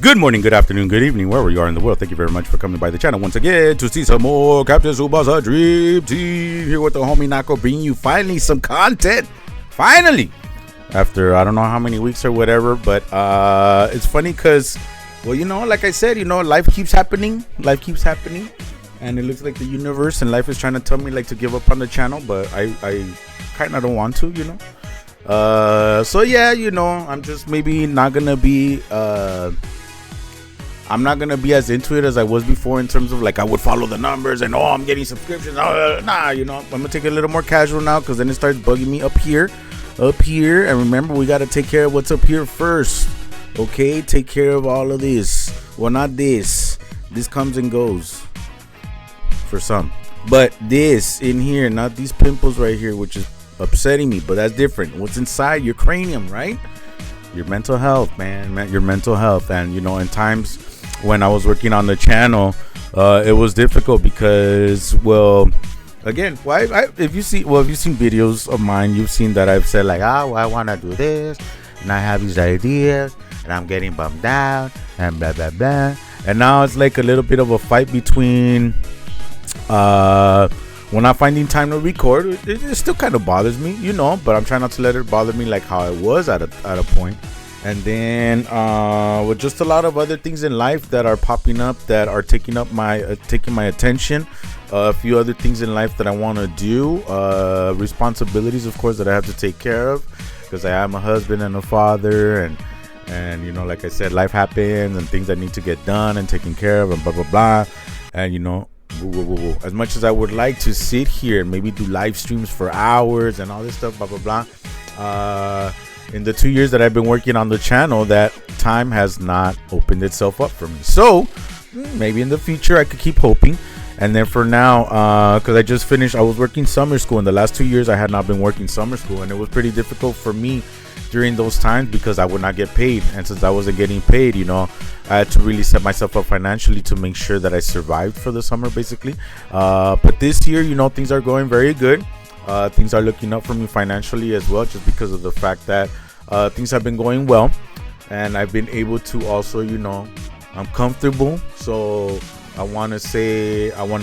Good morning, good afternoon, good evening, wherever you are in the world. Thank you very much for coming by the channel once again to see some more Captain Tsubasa Dream Team here with the homie Nako, bringing you finally some content. Finally, after I don't know how many weeks or whatever, but it's funny because, well, you know, like I said, you know, life keeps happening, and it looks like the universe and life is trying to tell me like to give up on the channel, but I kind of don't want to, you know. So yeah, you know, I'm just maybe not gonna be I'm not gonna be as into it as I was before, in terms of like I would follow the numbers and I'm getting subscriptions. Nah, you know, I'm gonna take it a little more casual now, because then it starts bugging me up here. And remember, we gotta take care of what's up here first. Okay, take care of all of this. Well, not this. This comes and goes for some, but this in here, not these pimples right here, which is upsetting me, but that's different. What's inside your cranium, right? Your mental health, man, your mental health. And you know, in times when I was working on the channel, it was difficult because, well, again, if you've seen videos of mine, you've seen that I've said like, well, I want to do this and I have these ideas and I'm getting bummed out and blah blah blah. And now it's like a little bit of a fight between when I'm finding time to record. It still kind of bothers me, you know, but I'm trying not to let it bother me like how I was at a point. And then with just a lot of other things in life that are popping up, that are taking my attention. A few other things in life that I want to do, responsibilities, of course, that I have to take care of, because I am a husband and a father, and you know, like I said, life happens and things that need to get done and taken care of and blah blah blah. And you know, as much as I would like to sit here and maybe do live streams for hours and all this stuff, blah blah blah, in the 2 years that I've been working on the channel, that time has not opened itself up for me. So maybe in the future I could keep hoping. And then for now, because I was working summer school. In the last 2 years I had not been working summer school, and it was pretty difficult for me during those times because I would not get paid. And since I wasn't getting paid, you know, I had to really set myself up financially to make sure that I survived for the summer, basically. But this year, you know, things are going very good. Things are looking up for me financially as well, just because of the fact that things have been going well, and I've been able to also, you know, I'm comfortable. So I want to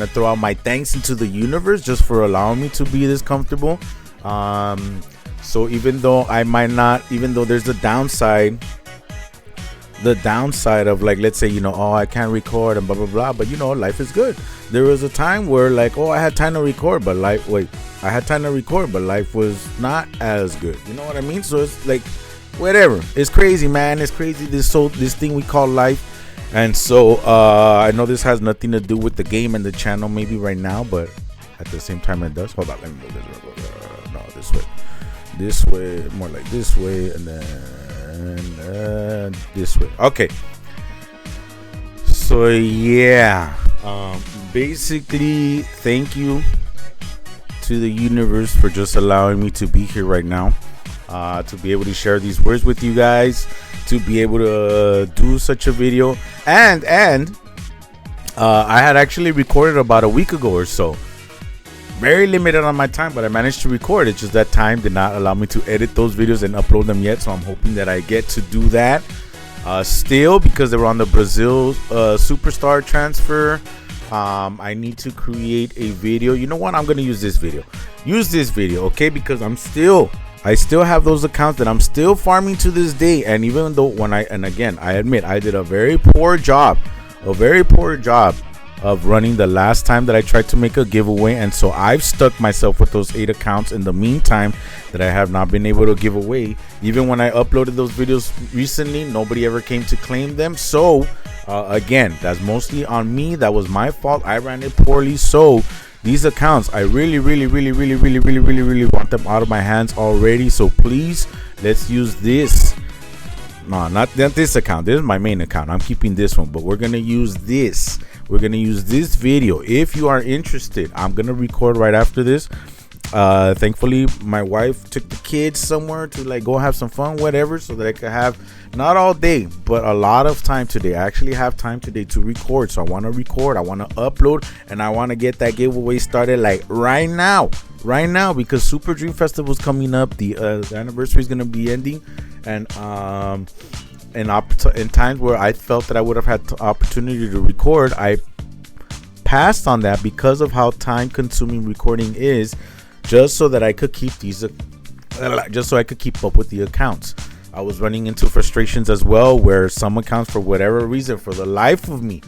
throw out my thanks into the universe just for allowing me to be this comfortable. So even though there's the downside of, like, let's say, you know, I can't record and blah blah blah, but you know, life is good. There was a time where like, I had time to record, but life was not as good, you know what I mean? So it's like, whatever, it's crazy, man, it's crazy, this thing we call life. And so I know this has nothing to do with the game and the channel maybe right now, but at the same time it does. Hold on, let me move this. This way, more like this way, and then this way. Okay. So yeah, basically, thank you to the universe for just allowing me to be here right now, to be able to share these words with you guys, to be able to do such a video. And I had actually recorded about a week ago or so. Very limited on my time, but I managed to record. It's just that time did not allow me to edit those videos and upload them yet, so I'm hoping that I get to do that still, because they were on the Brazil superstar transfer. I need to create a video. You know what, I'm gonna use this video, okay, because I still have those accounts that I'm still farming to this day. And even though I admit I did a very poor job of running the last time that I tried to make a giveaway, and so I've stuck myself with those 8 accounts in the meantime that I have not been able to give away. Even when I uploaded those videos recently, nobody ever came to claim them. So again, that's mostly on me. That was my fault. I ran it poorly. So these accounts, I really want them out of my hands already. So please, let's use this. No, not this account. This is my main account. I'm keeping this one, but we're gonna use this. We're gonna use this video. If you are interested, I'm gonna record right after this. Thankfully, my wife took the kids somewhere to like go have some fun, whatever, so that I could have not all day, but a lot of time today. I actually have time today to record. So I want to record, I want to upload, and I want to get that giveaway started like right now, because Super Dream Festival is coming up. The anniversary is gonna be ending, and in times where I felt that I would have had the opportunity to record, I passed on that because of how time consuming recording is, just so that I could keep up with the accounts. I was running into frustrations as well, where some accounts, for whatever reason, for the life of me,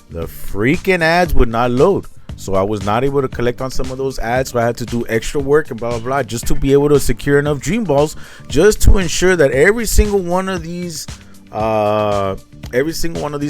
the freaking ads would not load. So I was not able to collect on some of those ads. So I had to do extra work and blah, blah, blah, just to be able to secure enough Dream Balls, just to ensure that every single one of these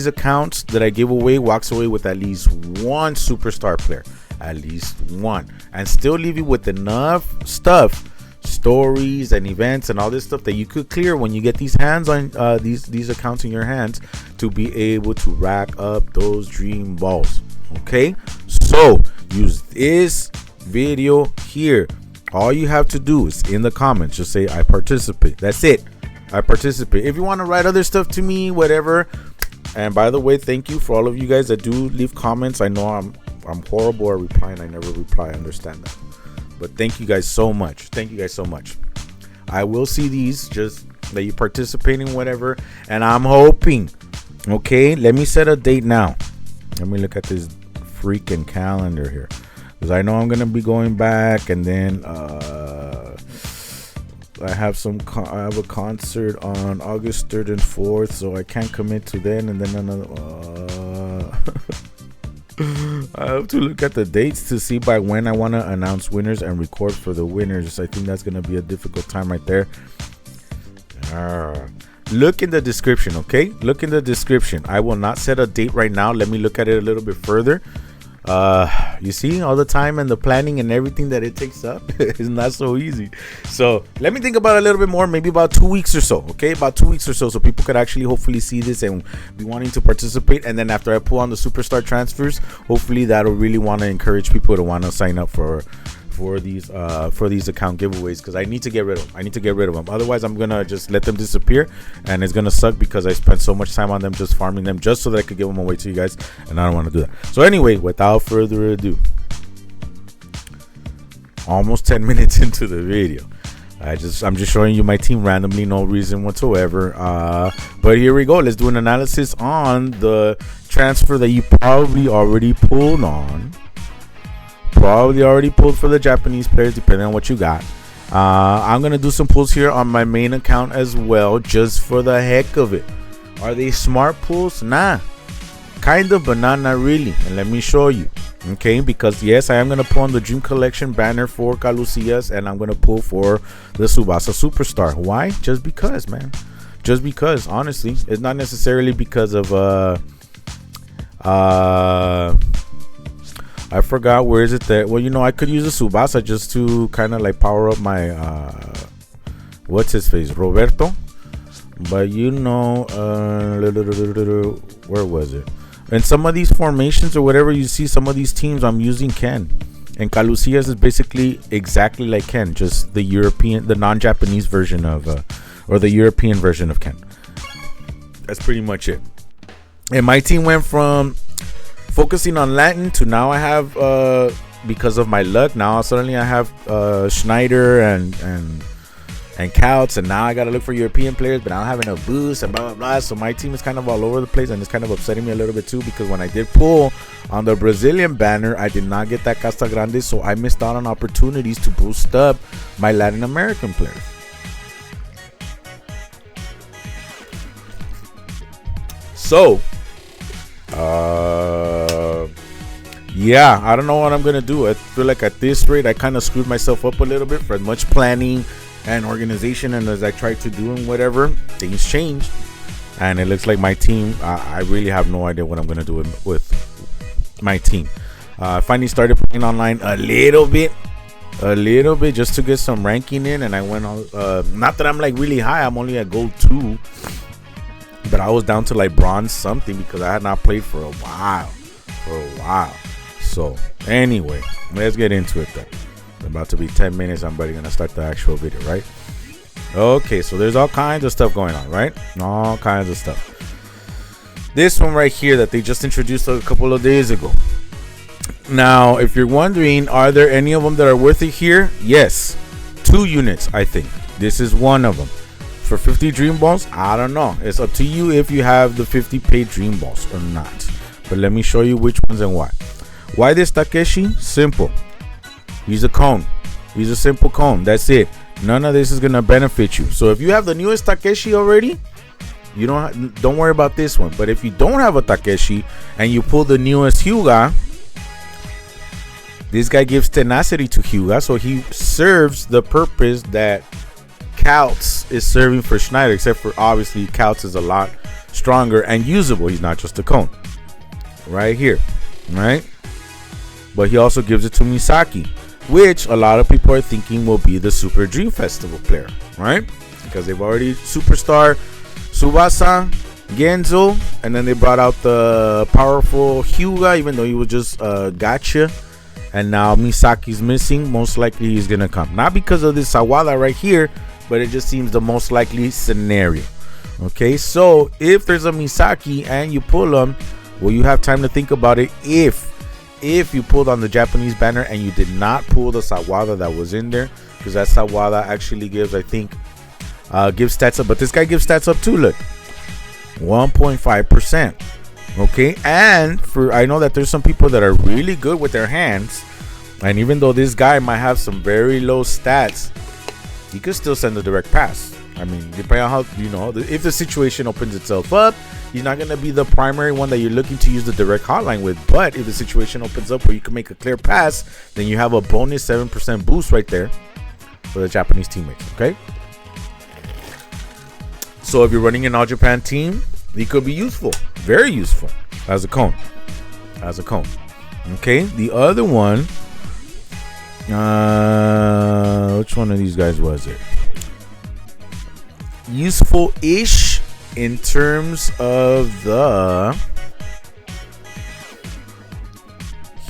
accounts that I give away walks away with at least one superstar player, at least one, and still leave you with enough stuff, stories and events and all this stuff that you could clear when you get these hands on these accounts in your hands, to be able to rack up those Dream Balls. Okay, so use this video here. All you have to do is in the comments just say I participate. That's it, I participate. If you want to write other stuff to me, whatever. And by the way, thank you for all of you guys that do leave comments. I know I'm horrible at replying. I never reply, I understand that, but thank you guys so much. Thank you guys so much. I will see these, just that you participate in whatever. And I'm hoping, okay, let me set a date now. Let me look at this freaking calendar here, because I know I'm gonna be going back, and then I have a concert on August 3rd and 4th, so I can't commit to then, and then another I have to look at the dates to see by when I want to announce winners and record for the winners. I think that's gonna be a difficult time right there. Look in the description, okay? Look in the description. I will not set a date right now. Let me look at it a little bit further. You see, all the time and the planning and everything that it takes up is not so easy. So let me think about it a little bit more, maybe about 2 weeks or so, okay? About 2 weeks or so people could actually hopefully see this and be wanting to participate. And then after I pull on the superstar transfers, hopefully that'll really want to encourage people to want to sign up for these account giveaways, because I need to get rid of them. Otherwise I'm gonna just let them disappear, and it's gonna suck because I spent so much time on them, just farming them, just so that I could give them away to you guys, and I don't want to do that. So anyway, without further ado, almost 10 minutes into the video, I'm just showing you my team randomly, no reason whatsoever. But here we go. Let's do an analysis on the transfer that you probably already pulled on. Probably already pulled for the Japanese players, depending on what you got. I'm gonna do some pulls here on my main account as well, just for the heck of it. Are they smart pulls? Nah, kind of, but not really. And let me show you. Okay, because yes, I am gonna pull on the Dream Collection banner for Calucias, and I'm gonna pull for the Tsubasa Superstar. Why? Just because, man. Just because. Honestly, it's not necessarily because of I forgot where is it that, well, you know, I could use a Tsubasa just to kind of like power up my what's his face, Roberto. But you know, where was it? And some of these formations or whatever you see, some of these teams I'm using Ken, and Calucias is basically exactly like Ken, just the non-Japanese version of or the European version of Ken. That's pretty much it. And my team went from focusing on Latin to now I have because of my luck, now suddenly I have Schneider and Couts, and now I gotta look for European players, but I don't have enough boosts and blah blah blah. So my team is kind of all over the place, and it's kind of upsetting me a little bit too, because when I did pull on the Brazilian banner, I did not get that Casta Grande, so I missed out on opportunities to boost up my Latin American players. So yeah, I don't know what I'm gonna do. I feel like at this rate I kind of screwed myself up a little bit. For as much planning and organization and as I tried to do and whatever, things changed, and it looks like my team, I really have no idea what I'm gonna do with my team. I finally started playing online a little bit just to get some ranking in, and I went on not that I'm like really high, I'm only at gold 2, but I was down to like bronze something because I had not played for a while. So anyway, let's get into it then. It's about to be 10 minutes. I'm already gonna start the actual video, right? Okay, so there's all kinds of stuff going on, right? All kinds of stuff. This one right here that they just introduced a couple of days ago. Now, if you're wondering, are there any of them that are worth it here? Yes, 2 units, I think. This is one of them. for 50 dream balls, I don't know. It's up to you if you have the 50 paid dream balls or not. But let me show you which ones and why. Why this Takeshi? Simple. Use a cone. Use a simple cone. That's it. None of this is gonna benefit you. So if you have the newest Takeshi already, you don't worry about this one. But if you don't have a Takeshi and you pull the newest Hyuga, this guy gives tenacity to Hyuga, so he serves the purpose that Couts is serving for Schneider, except for obviously Couts is a lot stronger and usable. He's not just a cone. Right here, right? But he also gives it to Misaki, which a lot of people are thinking will be the Super Dream Festival player, right? Because they've already superstar Tsubasa, Genzo, and then they brought out the powerful Hyuga, even though he was just gotcha. And now Misaki's missing. Most likely he's gonna come, not because of this Sawada right here, but it just seems the most likely scenario. Okay, so if there's a Misaki and you pull him, well, you have time to think about it. If you pulled on the Japanese banner and you did not pull the Sawada that was in there, because that Sawada actually gives, I think, gives stats up, but this guy gives stats up too. Look, 1.5%. Okay, and I know that there's some people that are really good with their hands, and even though this guy might have some very low stats, he could still send a direct pass. I mean, depending on how, if the situation opens itself up, he's not going to be the primary one that you're looking to use the direct hotline with. But if the situation opens up where you can make a clear pass, then you have a bonus 7% boost right there for the Japanese teammates. Okay, so if you're running an All Japan team, he could be useful, very useful as a cone. Okay, the other one, which one of these guys was it? Useful-ish in terms of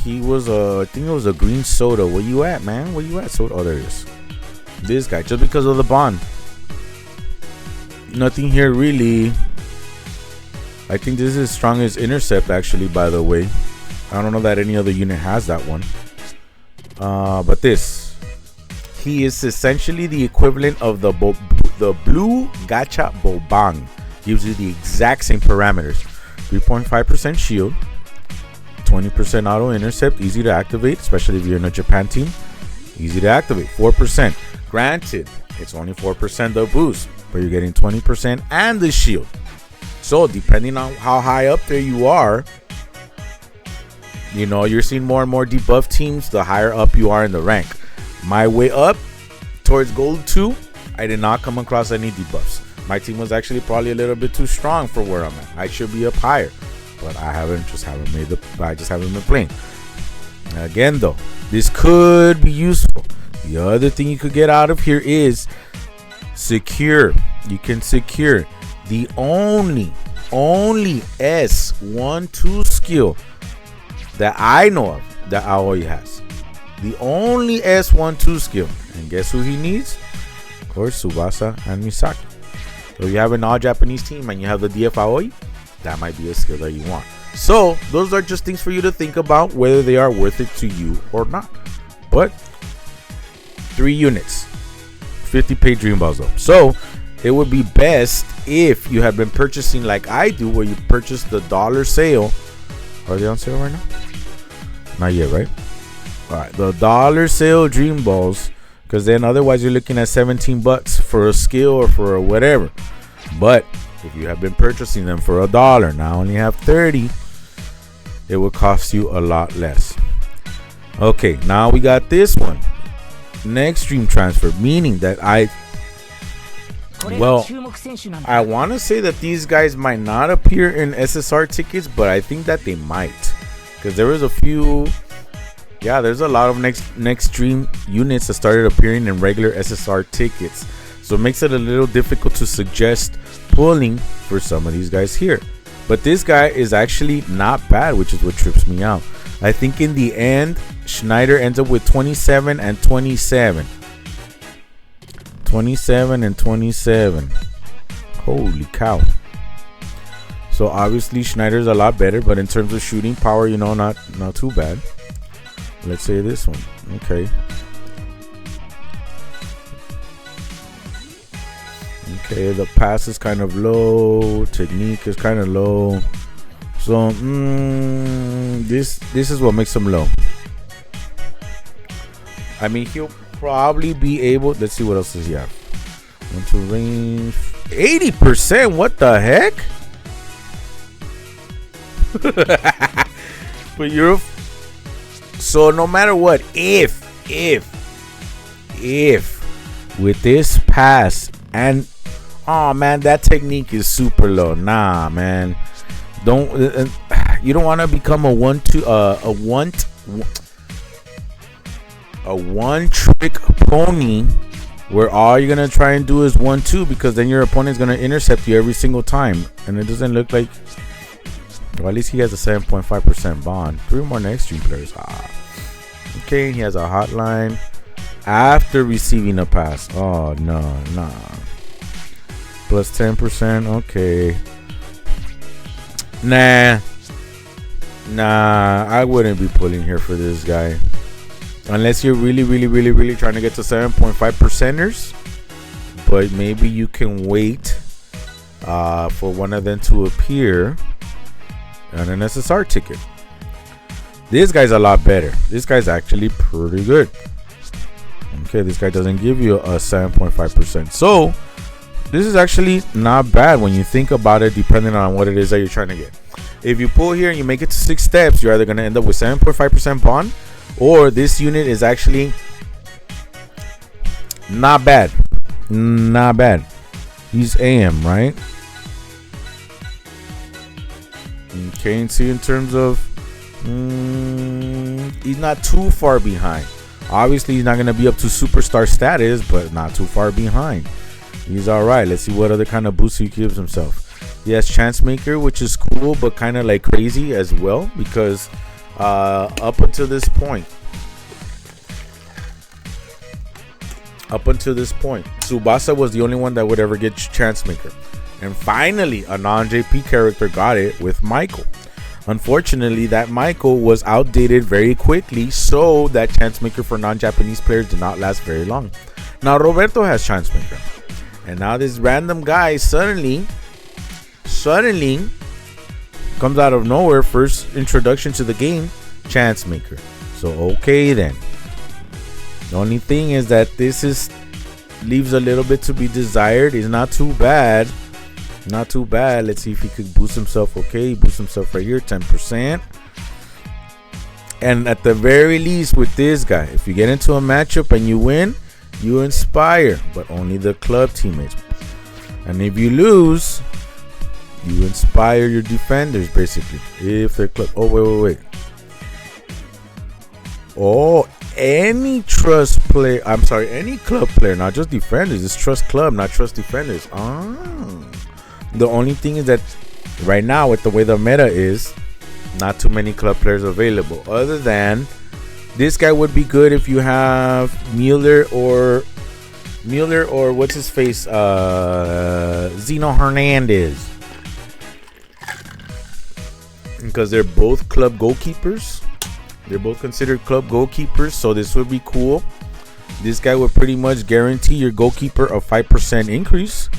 he was I think it was a green soda. Where you at, man? Where you at, soda? Oh, there he is. This guy, just because of the bond. Nothing here really. I think this is his strongest intercept, actually, by the way. I don't know that any other unit has that one. But he is essentially the equivalent of the blue gacha Bobang. Gives you the exact same parameters. 3.5% shield, 20% auto intercept, easy to activate, especially if you're in a Japan team. Easy to activate. 4%. Granted, it's only 4% the boost, but you're getting 20% and the shield. So depending on how high up there you are, you're seeing more and more debuff teams the higher up you are in the rank. My way up towards gold 2, I did not come across any debuffs. My team was actually probably a little bit too strong for where I'm at. I should be up higher, but I just haven't been playing. Again though, this could be useful. The other thing you could get out of here is secure. You can secure the only S12 skill that I know of that Aoi has. The only S12 skill. And guess who he needs? Of course, Tsubasa and Misaki. So if you have an all Japanese team and you have the DF Aoi, that might be a skill that you want. So those are just things for you to think about, whether they are worth it to you or not. But 3 units, 50 paid dream balls though. So it would be best if you have been purchasing like I do, where you purchase the dollar sale. Are they on sale right now? Not yet, right? All right, the dollar sale dream balls, because then otherwise you're looking at $17 for a skill or for a whatever. But if you have been purchasing them for $1, now only have 30, it will cost you a lot less. Okay, now we got this one, next dream transfer, meaning that I want to say that these guys might not appear in SSR tickets, but I think that they might, because there was a few. Yeah, there's a lot of next dream units that started appearing in regular SSR tickets, so it makes it a little difficult to suggest pulling for some of these guys here. But this guy is actually not bad, which is what trips me out. I think in the end, Schneider ends up with 27 and 27. 27 and 27. Holy cow. So obviously Schneider's a lot better, but in terms of shooting power, not too bad. Let's say this one. Okay, the pass is kind of low. Technique is kind of low. So this is what makes him low. I mean, he'll probably be able. Let's see what else does he have. 1-2 range. 80%. What the heck? But you're. So no matter what, if with this pass and oh man, that technique is super low. Nah, man, don't you don't want to become a one trick pony where all you're gonna try and do is 1-2, because then your opponent's gonna intercept you every single time, and it doesn't look like. Well, at least he has a 7.5% bond. 3 more next stream players. Okay, he has a hotline after receiving a pass. Oh no, nah. Plus 10%. Okay. Nah, I wouldn't be pulling here for this guy unless you're really trying to get to 7.5%ers. But maybe you can wait for one of them to appear on an SSR ticket. This guy's a lot better. This guy's actually pretty good. Okay, this guy doesn't give you a 7.5%. So this is actually not bad when you think about it, depending on what it is that you're trying to get. If you pull here and you make it to 6 steps, you're either going to end up with 7.5% bond, or this unit is actually not bad. Not bad. He's AM, right? Okay, and see in terms of he's not too far behind. Obviously he's not going to be up to superstar status, but not too far behind. He's all right. Let's see what other kind of boost he gives himself. He has chance maker, which is cool but kind of like crazy as well, because up until this point Tsubasa was the only one that would ever get chance maker, and finally a non-JP character got it with Michael. Unfortunately, that Michael was outdated very quickly, so that chance maker for non-Japanese players did not last very long. Now Roberto has chance maker, and now this random guy suddenly comes out of nowhere. First introduction to the game, chance maker. So okay then. The only thing is that this leaves a little bit to be desired. It's not too bad. Not too bad. Let's see if he could boost himself. Okay, boost himself right here, 10%. And at the very least with this guy, if you get into a matchup and you win, you inspire, but only the club teammates. And if you lose, you inspire your defenders, basically. If they're club. Oh, wait. Oh, any trust player. I'm sorry, any club player, not just defenders. It's trust club, not trust defenders. The only thing is that right now, with the way the meta is, not too many club players available. Other than this guy would be good if you have Mueller or what's his face, Zeno Hernandez, because they're both club goalkeepers. They're both considered club goalkeepers, so this would be cool. This guy would pretty much guarantee your goalkeeper a 5% increase,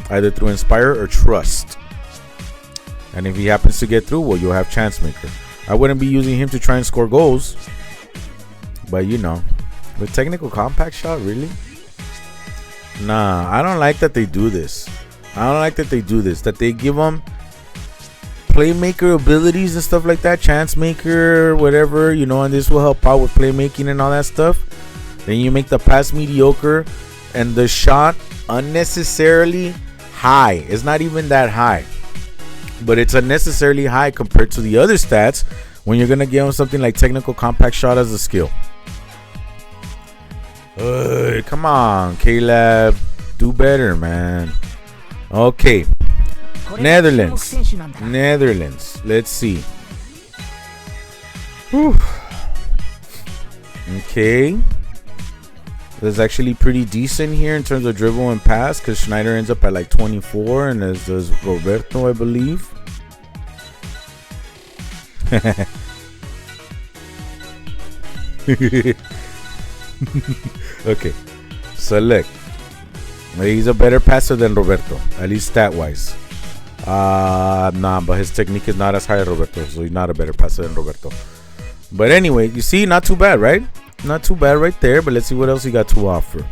either through Inspire or Trust. And if he happens to get through, well, you'll have Chance Maker. I wouldn't be using him to try and score goals, but you know, with Technical Compact Shot, really? Nah, I don't like that they do this. That they give them playmaker abilities and stuff like that, chance maker, whatever, you know, and this will help out with playmaking and all that stuff. Then you make the pass mediocre and the shot unnecessarily high. It's not even that high, but it's unnecessarily high compared to the other stats when you're gonna give them something like Technical Compact Shot as a skill. Come on, Caleb, do better, man. Okay, Netherlands. Let's see. Whew. Okay, that's actually pretty decent here in terms of dribble and pass, because Schneider ends up at like 24, and as does Roberto, I believe. Okay, select. He's a better passer than Roberto, at least stat-wise. Nah, but his technique is not as high as Roberto, so he's not a better passer than Roberto. But anyway, you see, not too bad, right? Not too bad right there, but let's see what else he got to offer.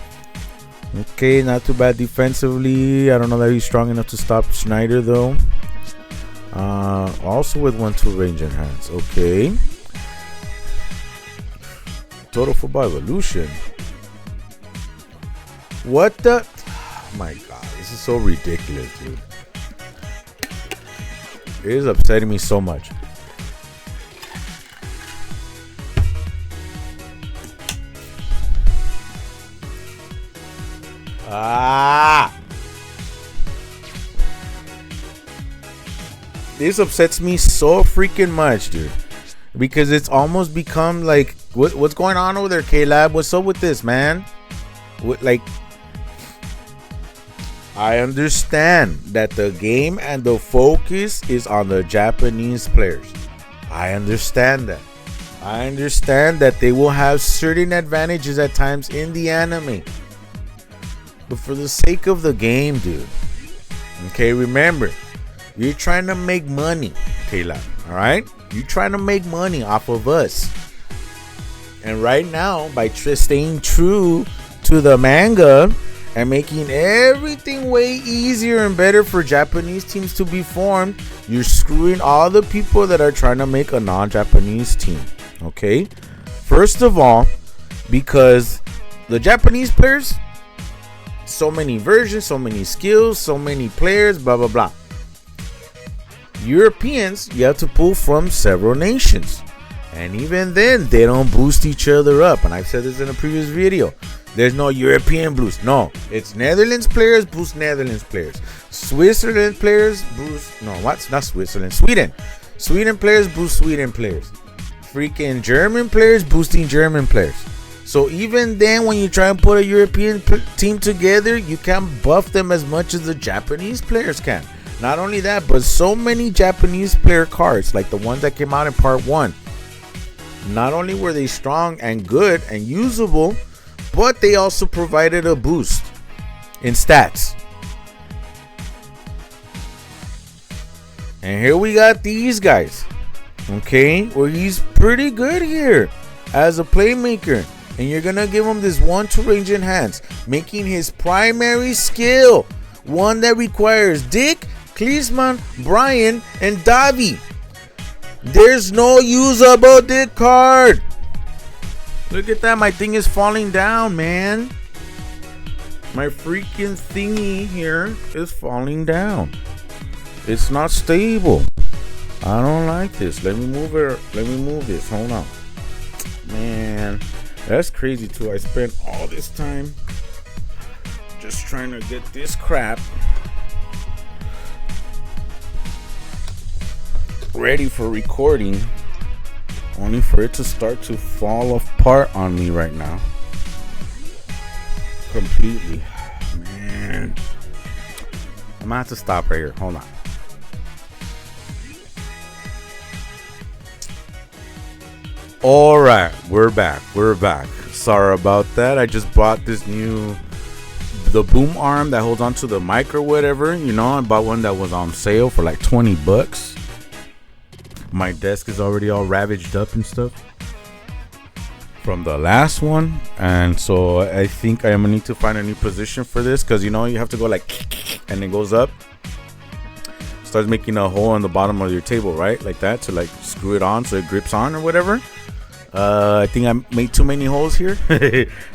Okay, not too bad defensively. I don't know that he's strong enough to stop Schneider, though. Also with 1-2 range enhance. Okay. Total Football Evolution. What the? Oh my God, this is so ridiculous, dude. It is upsetting me so much. This upsets me so freaking much, dude. Because it's almost become like, what's going on over there, K-Lab? What's up with this, man? Like, I understand that the game and the focus is on the Japanese players. I understand that. I understand that they will have certain advantages at times in the anime. But for the sake of the game, dude. Okay, remember, you're trying to make money, K-Lab. Alright? You're trying to make money off of us. And right now, by staying true to the manga and making everything way easier and better for Japanese teams to be formed, you're screwing all the people that are trying to make a non-Japanese team. Okay? First of all, because the Japanese players, so many versions, so many skills, so many players, blah, blah, blah. Europeans, you have to pull from several nations. And even then, they don't boost each other up. And I've said this in a previous video. There's no European boost. No, it's Netherlands players boost Netherlands players. Switzerland players boost... No, what's not Switzerland? Sweden. Sweden players boost Sweden players. Freaking German players boosting German players. So even then, when you try and put a European team together, you can't buff them as much as the Japanese players can. Not only that, but so many Japanese player cards, like the ones that came out in part 1. Not only were they strong and good and usable, but they also provided a boost in stats. And here we got these guys. Okay, well, he's pretty good here as a playmaker. And you're going to give him this 1-2 range enhance, making his primary skill one that requires Dick, Klinsmann, Brian, and Davi. There's no usable Dick card. Look at that. My thing is falling down, man. My freaking thingy here is falling down. It's not stable. I don't like this. Let me move it. Let me move this. Hold on. Man, that's crazy too. I spent all this time just trying to get this crap ready for recording, only for it to start to fall apart on me right now. Completely. Man, I'm gonna have to stop right here. Hold on. All right, we're back. Sorry about that. I just bought this new, the boom arm that holds onto the mic or whatever. You know, I bought one that was on sale for like $20. My desk is already all ravaged up and stuff from the last one, and so I think I am gonna need to find a new position for this, because you know you have to go like and it goes up, starts making a hole on the bottom of your table, right, like that, to like screw it on so it grips on or whatever. I think I made too many holes here,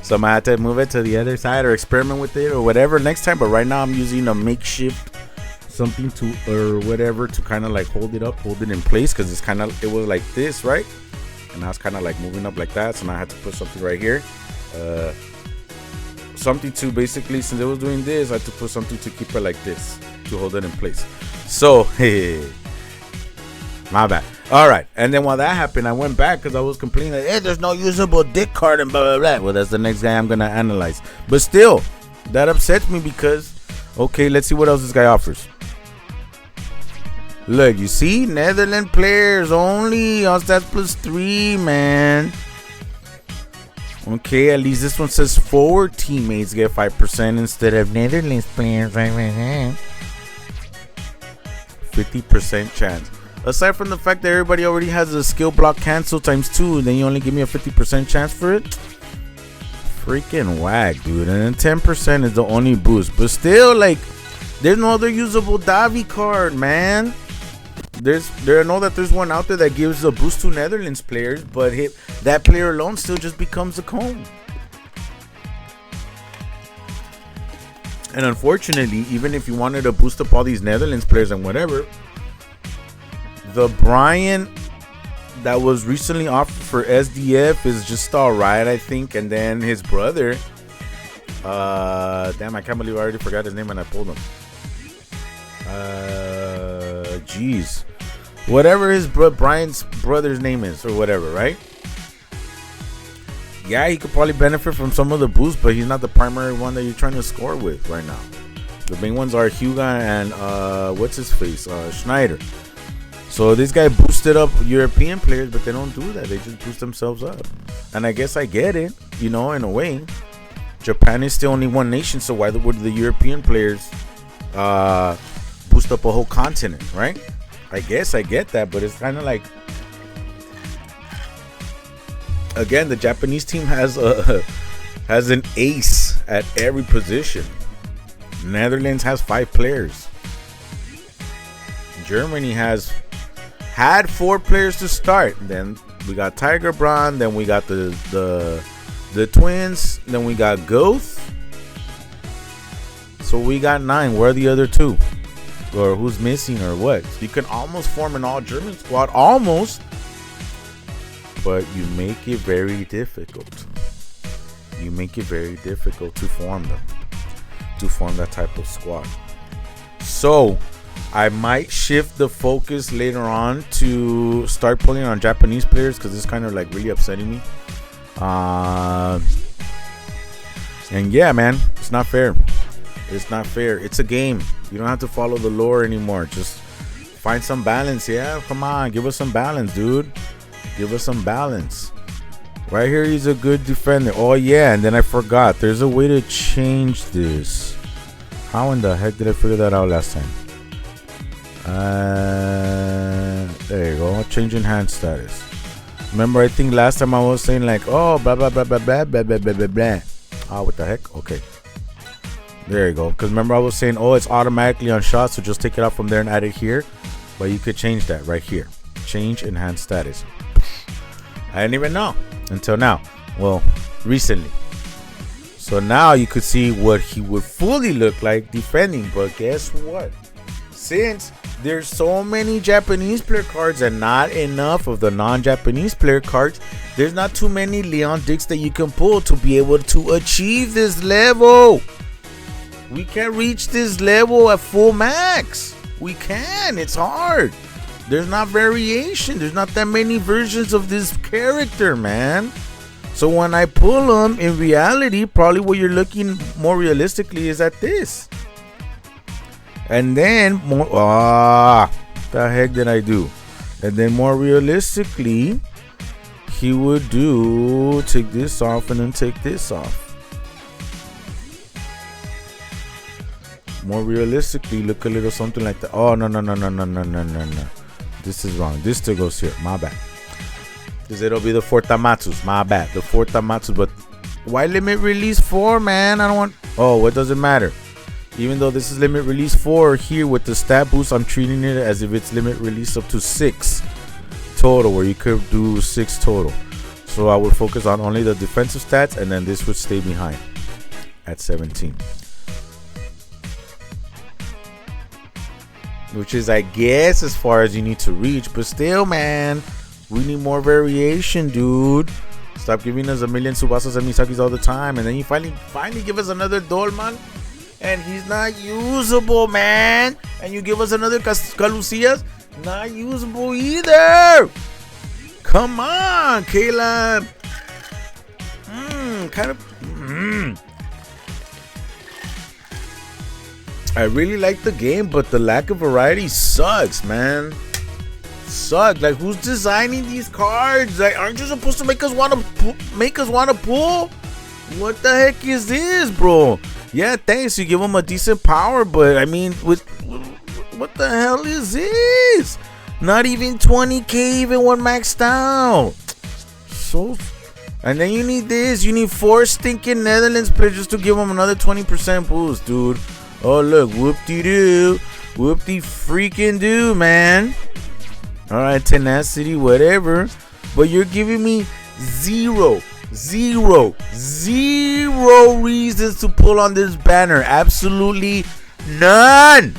so I'm gonna have to move it to the other side or experiment with it or whatever next time. But right now I'm using a makeshift something to or whatever to kind of like hold it in place, because it's kind of, it was like this, right, and now it's kind of like moving up like that. So now I had to put something right here, something to basically, since it was doing this, I had to put something to keep it like this to hold it in place. So hey, my bad. All right, and then while that happened, I went back because I was complaining that, hey, there's no usable Dick card and blah blah blah. Well, that's the next guy I'm gonna analyze, but still that upsets me because, okay, let's see what else this guy offers. Look, you see, Netherlands players only on stats +3, man. Okay, at least this one says forward teammates get 5% instead of Netherlands players. 50% chance. Aside from the fact that everybody already has a skill block cancel times 2, then you only give me a 50% chance for it? Freaking whack, dude. And then 10% is the only boost. But still, like, there's no other usable Davi card, man. I know that there's one out there that gives a boost to Netherlands players, but that player alone still just becomes a cone. And unfortunately, even if you wanted to boost up all these Netherlands players and whatever, the Brian that was recently offered for SDF is just alright, I think. And then his brother, damn, I can't believe I already forgot his name and I pulled him. Jeez, whatever his Brian's brother's name is or whatever, right? Yeah, he could probably benefit from some of the boosts, but he's not the primary one that you're trying to score with right now. The main ones are Hugo and what's his face, Schneider. So this guy boosted up European players, but they don't do that. They just boost themselves up. And I guess I get it, you know, in a way. Japan is still only one nation, so why would the European players boost up a whole continent, right? I guess I get that, but it's kind of like, again, the Japanese team has an ace at every position. Netherlands has 5 players. Germany had 4 players to start. Then we got Tiger Braun. Then we got the twins. Then we got Goth. So we got 9. Where are the other 2? Or who's missing or what? You can almost form an all-German squad. Almost. But you make it very difficult. You make it very difficult to form them. To form that type of squad. So I might shift the focus later on to start pulling on Japanese players, because it's kind of like really upsetting me. And yeah, man, it's not fair. It's not fair. It's a game. You don't have to follow the lore anymore. Just find some balance. Yeah, come on, give us some balance, dude. Give us some balance. Right here, he's a good defender. Oh yeah, and then I forgot. There's a way to change this. How in the heck did I figure that out last time? There you go. Change in hand status. Remember, I think last time I was saying like, oh, blah blah blah blah blah blah blah blah blah blah. Oh, what the heck? Okay. There you go. Because remember, I was saying, oh, it's automatically on shot, so just take it out from there and add it here. But you could change that right here. Change in hand status. I didn't even know until now. Well, recently. So now you could see what he would fully look like defending. But guess what? Since there's so many Japanese player cards and not enough of the non-Japanese player cards, there's not too many Leon Dicks that you can pull to be able to achieve this level. We can't reach this level at full max. We can. It's hard. There's not variation. There's not that many versions of this character, man. So when I pull them, in reality, probably what you're looking more realistically is at this. And then more, the heck did I do? And then more realistically, he would do take this off and then take this off. More realistically, look a little something like that. Oh, no. This is wrong. This still goes here. My bad. Because it'll be the Fortamatsus. My bad. The Fortamatsus. But why limit release 4, man? I don't want... Oh, what does it matter? Even though this is limit release 4, here with the stat boost, I'm treating it as if it's limit release up to 6 total, where you could do 6 total. So I would focus on only the defensive stats, and then this would stay behind at 17. Which is, I guess, as far as you need to reach. But still, man, we need more variation, dude. Stop giving us a million Tsubasas and Misakis all the time. And then you finally give us another Dolman. And he's not usable, man. And you give us another Calucias. Not usable either. Come on, Caleb. I really like the game, but the lack of variety sucks, man. suck. Like, who's designing these cards? Like, aren't you supposed to make us want to pull? What the heck is this, bro? Yeah, thanks. You give them a decent power, but I mean, what the hell is this? Not even 20k, even one maxed out. So, and then you need this. You need 4 stinking Netherlands players just to give them another 20% boost, dude. Oh, look, whoop-de-doo. Whoop-de-freaking-doo, man. All right, tenacity, whatever. But you're giving me zero reasons to pull on this banner. Absolutely none.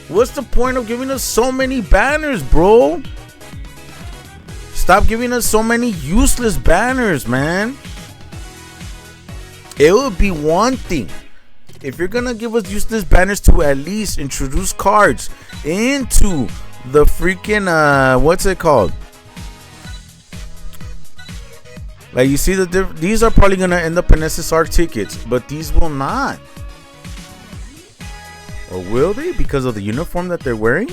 What's the point of giving us so many banners, bro? Stop giving us so many useless banners, man. It would be one thing if you're gonna give us useless banners to at least introduce cards into the freaking what's it called? Like, you see these are probably gonna end up in SSR tickets, but these will not. Or will they, because of the uniform that they're wearing?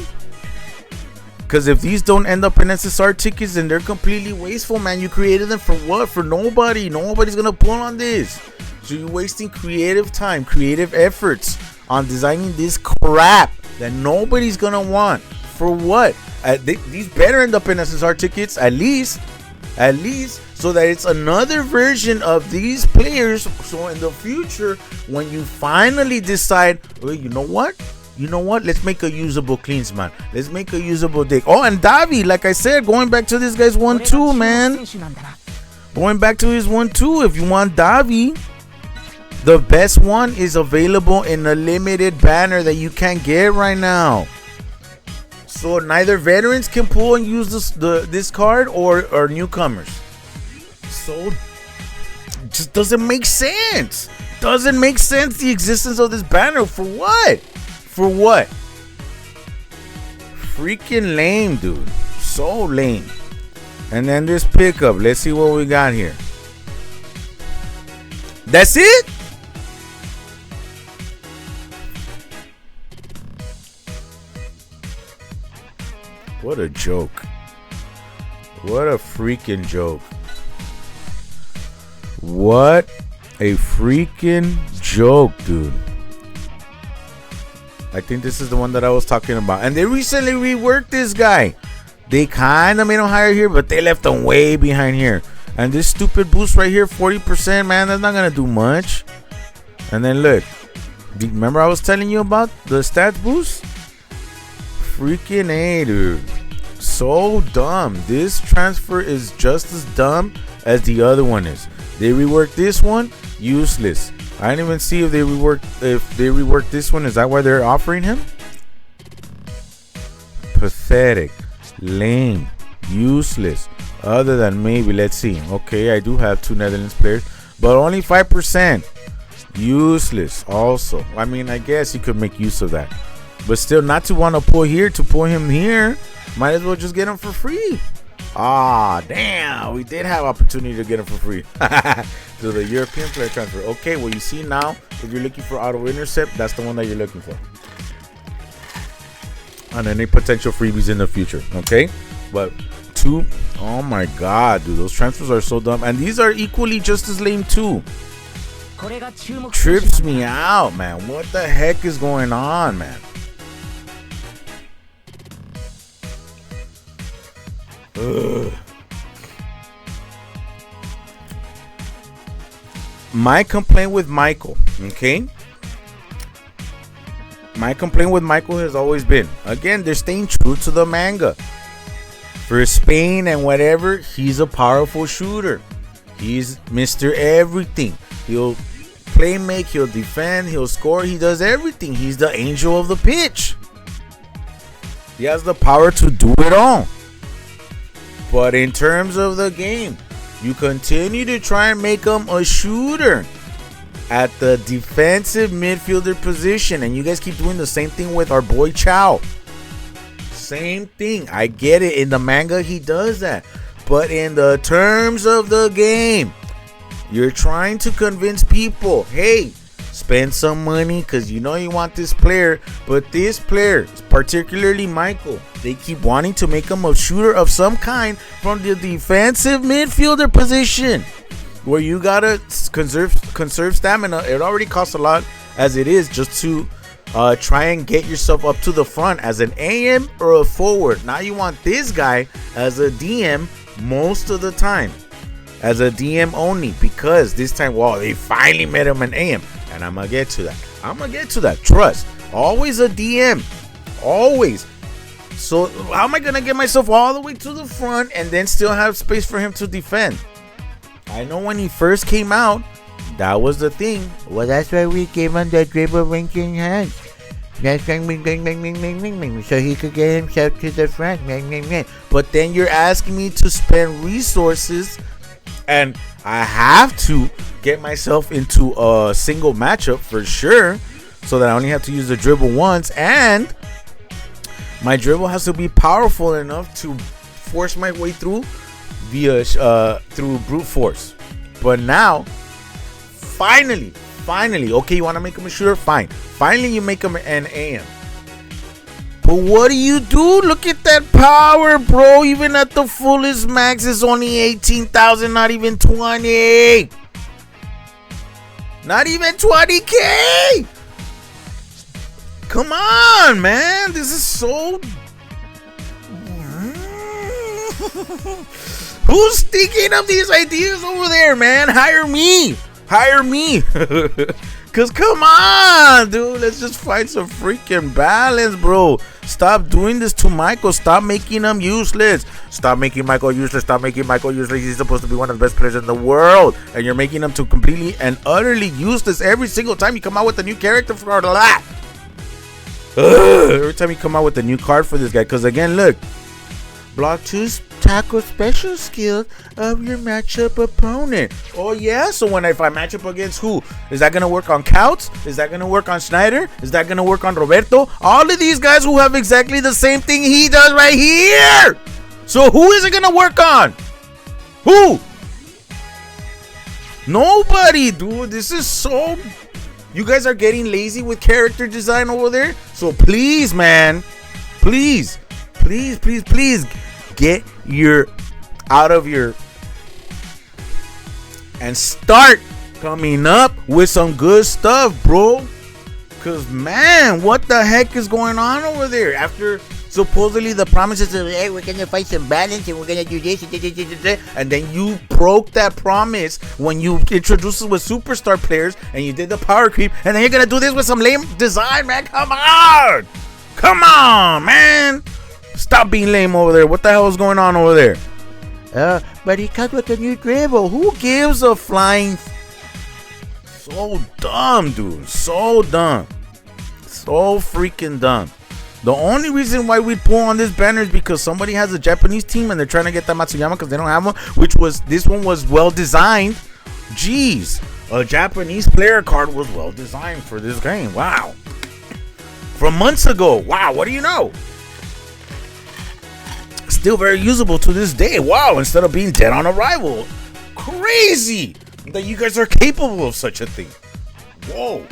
Because if these don't end up in SSR tickets, then they're completely wasteful, man. You created them for what? For nobody. Nobody's gonna pull on this. So you're wasting creative time, creative efforts on designing this crap that nobody's gonna want. For what? These better end up in SSR tickets, at least, so that it's another version of these players. So in the future, when you finally decide, well, you know what, let's make a usable Klinsmann, let's make a usable deck. Oh, and Davi, like I said, going back to this guy's 1-2, man, going back to his 1-2. If you want Davi, the best one is available in a limited banner that you can't get right now. So neither veterans can pull and use this card or newcomers. So it just doesn't make sense. Doesn't make sense, the existence of this banner. For what? For what? Freaking lame, dude. So lame. And then this pickup. Let's see what we got here. That's it? What a joke. What a freaking joke. What a freaking joke, dude. I think this is the one that I was talking about. And they recently reworked this guy. They kind of made him higher here, but they left him way behind here. And this stupid boost right here, 40%, man, that's not going to do much. And then look. Remember I was telling you about the stats boost? Freaking A, dude. So dumb. This transfer is just as dumb as the other one is. They reworked this one, useless. I didn't even see if they reworked this one. Is that why they're offering him? Pathetic, lame, useless. Other than maybe, let's see. Okay, I do have 2 Netherlands players, but only 5%. Useless also. I mean, I guess you could make use of that. But still, not to want to pull here, to pull him here, might as well just get him for free. Ah, damn. We did have opportunity to get him for free. To the European player transfer. Okay, well, you see now, if you're looking for auto intercept, that's the one that you're looking for. And any potential freebies in the future. Okay, but 2. Oh my god, dude, those transfers are so dumb. And these are equally just as lame too. Trips me out, man. What the heck is going on, man? Ugh. My complaint with Michael, okay? My complaint with Michael has always been, again, they're staying true to the manga. For Spain and whatever, he's a powerful shooter. He's Mr. Everything. He'll play make, he'll defend, he'll score, he does everything. He's the angel of the pitch. He has the power to do it all. But in terms of the game, you continue to try and make him a shooter at the defensive midfielder position. And you guys keep doing the same thing with our boy Chow. Same thing. I get it. In the manga, he does that. But in the terms of the game, you're trying to convince people, hey, spend some money because you know you want this player. But this player, particularly Michael, they keep wanting to make him a shooter of some kind from the defensive midfielder position, where you gotta conserve stamina. It already costs a lot as it is just to try and get yourself up to the front as an AM or a forward. Now you want this guy as a DM most of the time, as a DM only, because this time, well, they finally made him an AM, and I'm gonna get to that. Trust, always a DM, always. So how am I gonna get myself all the way to the front and then still have space for him to defend? I know when he first came out, that was the thing. Well, that's why we gave him the dribble winking hands. That's why we so he could get himself to the front. But then you're asking me to spend resources, and I have to get myself into a single matchup for sure, so that I only have to use the dribble once, and my dribble has to be powerful enough to force my way through via through brute force. But now, finally, okay, you want to make him a shooter? Fine. Finally, you make him an AM. But what do? Look at that power, bro. Even at the fullest max, it's only 18,000, not even 20. Not even 20K. Come on, man. This is so... Who's thinking of these ideas over there, man? Hire me. Cause come on, dude. Let's just find some freaking balance, bro. Stop doing this to Michael. Stop making him useless. Stop making Michael useless. He's supposed to be one of the best players in the world, and you're making him to completely and utterly useless every single time you come out with a new character for the lot. Every time you come out with a new card for this guy. Cause again, look. Block 2's tackle special skills of your matchup opponent. Oh yeah, so if I match up against who? Is that gonna work on Couts? Is that gonna work on Schneider? Is that gonna work on Roberto? All of these guys who have exactly the same thing he does right here. So who is it gonna work on? Who? Nobody, dude. This is so... You guys are getting lazy with character design over there. So please, man, please get your out of your and start coming up with some good stuff, bro. Cause man, what the heck is going on over there? After supposedly the promises of, hey, we're gonna find some balance and we're gonna do this and then you broke that promise when you introduced us with superstar players and you did the power creep, and then you're gonna do this with some lame design, man. Come on, man. Stop being lame over there. What the hell is going on over there? But he comes with a new dribble. Who gives a flying? So dumb, dude. So dumb. So freaking dumb. The only reason why we pull on this banner is because somebody has a Japanese team and they're trying to get that Matsuyama because they don't have one. This one was well designed. Jeez. A Japanese player card was well designed for this game. Wow. From months ago. Wow. What do you know? Still very usable to this day. Wow, instead of being dead on arrival. Crazy that you guys are capable of such a thing. Whoa.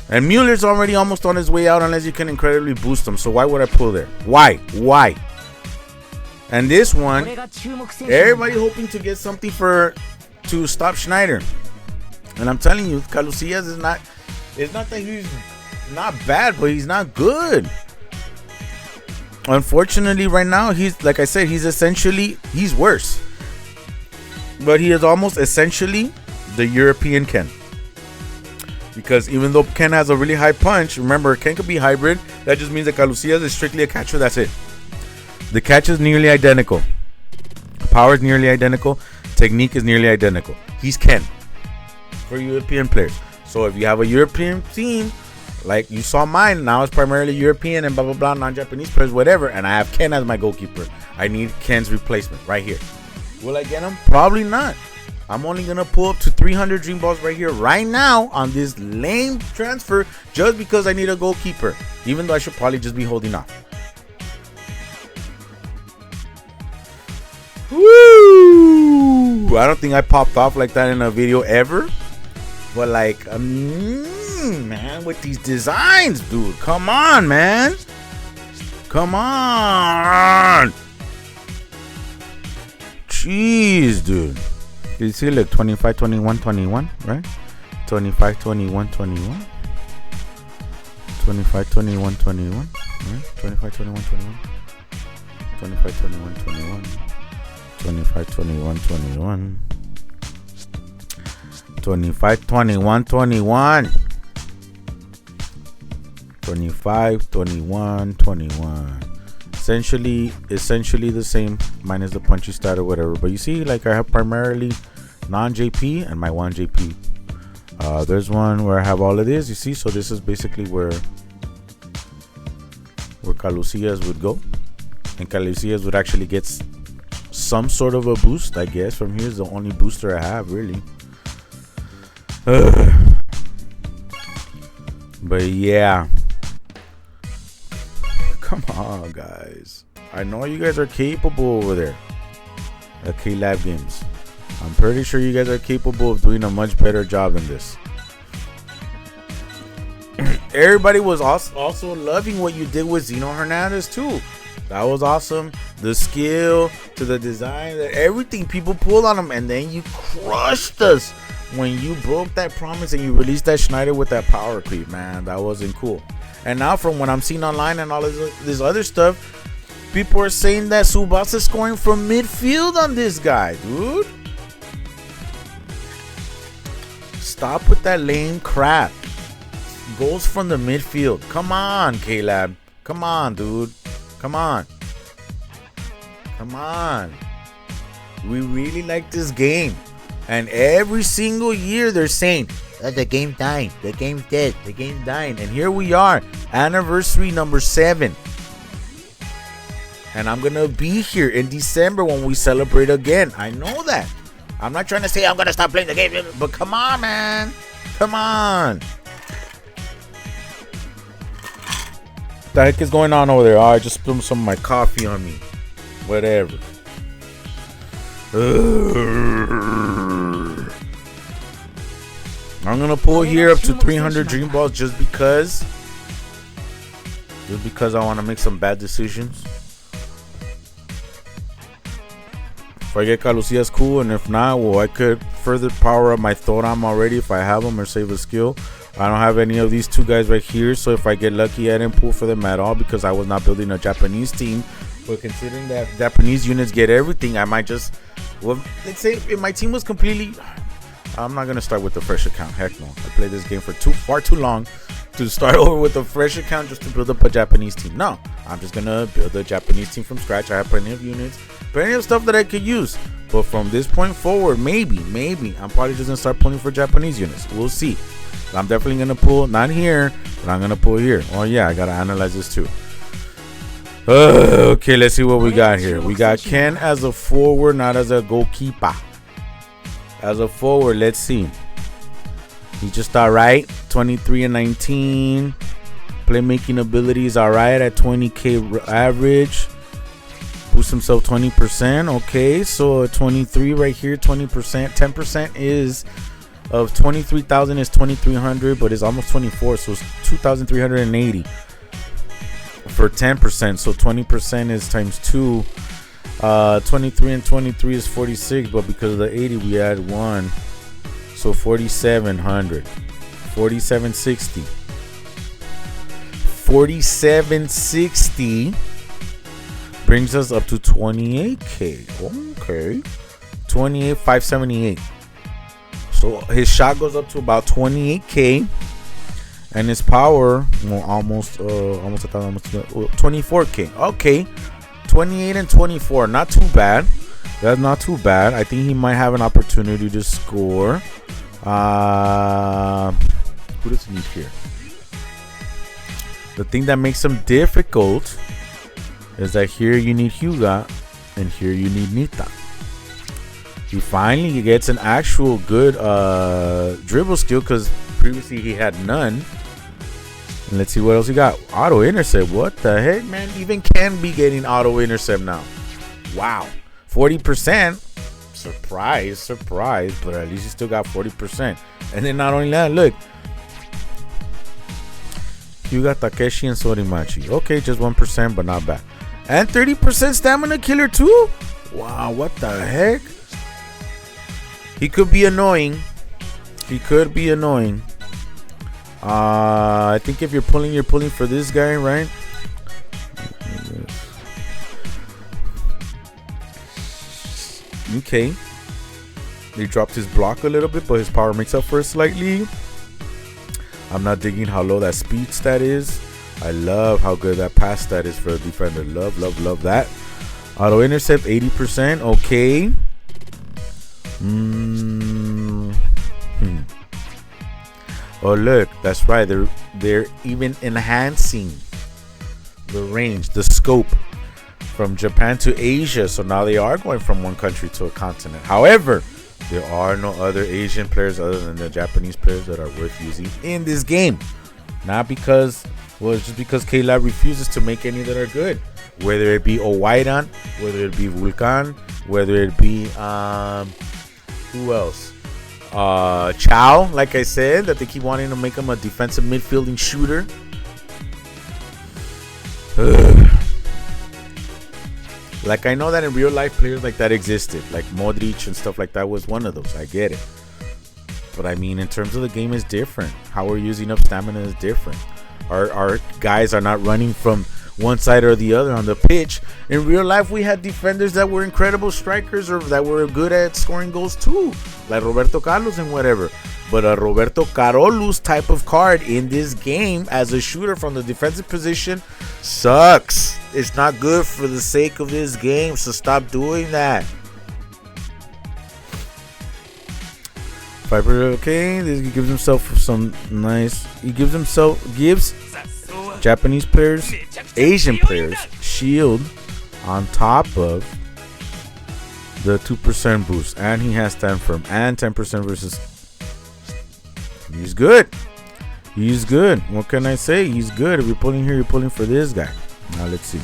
And Mueller's already almost on his way out unless you can incredibly boost him. So why would I pull there? Why? And this one, everybody hoping to get something to stop Schneider. And I'm telling you, Calusillas is not... It's not that he's not bad, but he's not good. Unfortunately, right now, he's, like I said, he's worse. But he is almost essentially the European Ken. Because even though Ken has a really high punch, remember, Ken could be hybrid. That just means that Calusillas is strictly a catcher. That's it. The catch is nearly identical. Power is nearly identical. Technique is nearly identical. He's Ken for European players. So if you have a European team, like you saw mine, now it's primarily European and blah, blah, blah, non-Japanese players, whatever. And I have Ken as my goalkeeper. I need Ken's replacement right here. Will I get him? Probably not. I'm only going to pull up to 300 Dream Balls right here, right now, on this lame transfer, just because I need a goalkeeper. Even though I should probably just be holding off. Woo! I don't think I popped off like that in a video ever. But like, man, with these designs, dude. Come on, man. Come on. Jeez, dude. You see, look, 25, 21, 21, right? 25, 21, 21. 25, 21, 21. Right? 25, 21, 21. 25, 21, 21. 25, 21, 21. 25, 21, 21. 25, 21, 21. Essentially the same, minus the punchy stat or whatever. But you see, like, I have primarily non-JP and my 1JP. There's one where I have all of this, you see. So this is basically where Calucias would go, and Calucias would actually get some sort of a boost, I guess. From here is the only booster I have, really. But yeah, come on, guys. I know you guys are capable over there at K-Lab Games. I'm pretty sure you guys are capable of doing a much better job than this. Everybody was also loving what you did with Zeno Hernandez too. That was awesome. The skill to the design, everything. People pulled on him, and then you crushed us when you broke that promise and you released that Schneider with that power creep, man. That wasn't cool. And now from what I'm seeing online and all this other stuff, people are saying that Tsubasa is scoring from midfield on this guy, dude. Stop with that lame crap. Goals from the midfield. Come on, K-Lab. Come on, dude. Come on. Come on. We really like this game. And every single year they're saying, oh, the game's dying. The game's dead. The game's dying. And here we are. Anniversary number 7. And I'm going to be here in December when we celebrate again. I know that. I'm not trying to say I'm going to stop playing the game. But come on, man. Come on. What the heck is going on over there? Oh, I just spilled some of my coffee on me. Whatever. I'm gonna pull here up to 300 dream balls just because I want to make some bad decisions. If I get Calucias, cool, and if not, well, I could further power up my Thoram already if I have them, or save a skill. I don't have any of these two guys right here, so if I get lucky, I didn't pull for them at all because I was not building a Japanese team. But considering that Japanese units get everything, I might just, well, let's say if my team was completely, I'm not gonna start with the fresh account. Heck no, I played this game for far too long to start over with a fresh account just to build up a Japanese team. No, I'm just gonna build a Japanese team from scratch. I have plenty of units, plenty of stuff that I could use. But from this point forward, maybe I'm probably just gonna start pulling for Japanese units. We'll see. I'm definitely gonna pull, not here, but I'm gonna pull here. Oh yeah, I gotta analyze this too. Okay, let's see what we got here. We got Ken as a forward, not as a goalkeeper. As a forward, let's see. He's just alright. 23 and 19. Playmaking abilities alright at 20k average. Boost himself 20%. Okay, so 23 right here, 20%. 10% is of 23,000 is 2,300, but it's almost 24, so it's 2,380 for 10%. So 20% is times 2. 23 and 23 is 46, but because of the 80 we add 1, so 4,700. 4,760. 4,760 brings us up to 28k. Okay, 28,578. So his shot goes up to about 28k, and his power, well, almost 24k. Okay, 28 and 24, not too bad. That's not too bad. I think he might have an opportunity to score. Who does he need here? The thing that makes him difficult is that here you need Hyuga and here you need Nita. He finally gets an actual good dribble skill, because previously he had none. And let's see what else he got. Auto intercept. What the heck, man? Even can be getting auto intercept now. Wow. 40%. Surprise, but at least he still got 40%. And then not only that, look, you got Takeshi and Sorimachi. Okay, just 1%, but not bad. And 30% stamina killer too. Wow, what the heck? He could be annoying. I think if you're pulling for this guy, right? Okay. They dropped his block a little bit, but his power makes up for it slightly. I'm not digging how low that speed stat is. I love how good that pass stat is for a defender. Love that. Auto intercept 80%. Okay. Oh look, that's right. They're even enhancing the range, the scope from Japan to Asia. So now they are going from one country to a continent. However, there are no other Asian players other than the Japanese players that are worth using in this game. Not because, well, it's just because K-Lab refuses to make any that are good. Whether it be Owaidan, whether it be Vulcan, whether it be who else? Chow, like I said, that they keep wanting to make him a defensive midfielding shooter. Like, I know that in real life players like that existed, like Modric and stuff like that was one of those. I get it, but I mean, in terms of the game, is different. How we're using up stamina is different. Our guys are not running from one side or the other on the pitch. In real life, we had defenders that were incredible strikers or that were good at scoring goals too, like Roberto Carlos and whatever. But a Roberto Carlos type of card in this game as a shooter from the defensive position sucks. It's not good for the sake of this game, so stop doing that. Viper, okay, he gives himself some nice. He gives Japanese players, Asian players, shield on top of the 2% boost, and he has 10 firm and 10% versus. He's good. What can I say? He's good. If you're pulling here, you're pulling for this guy. Now let's see.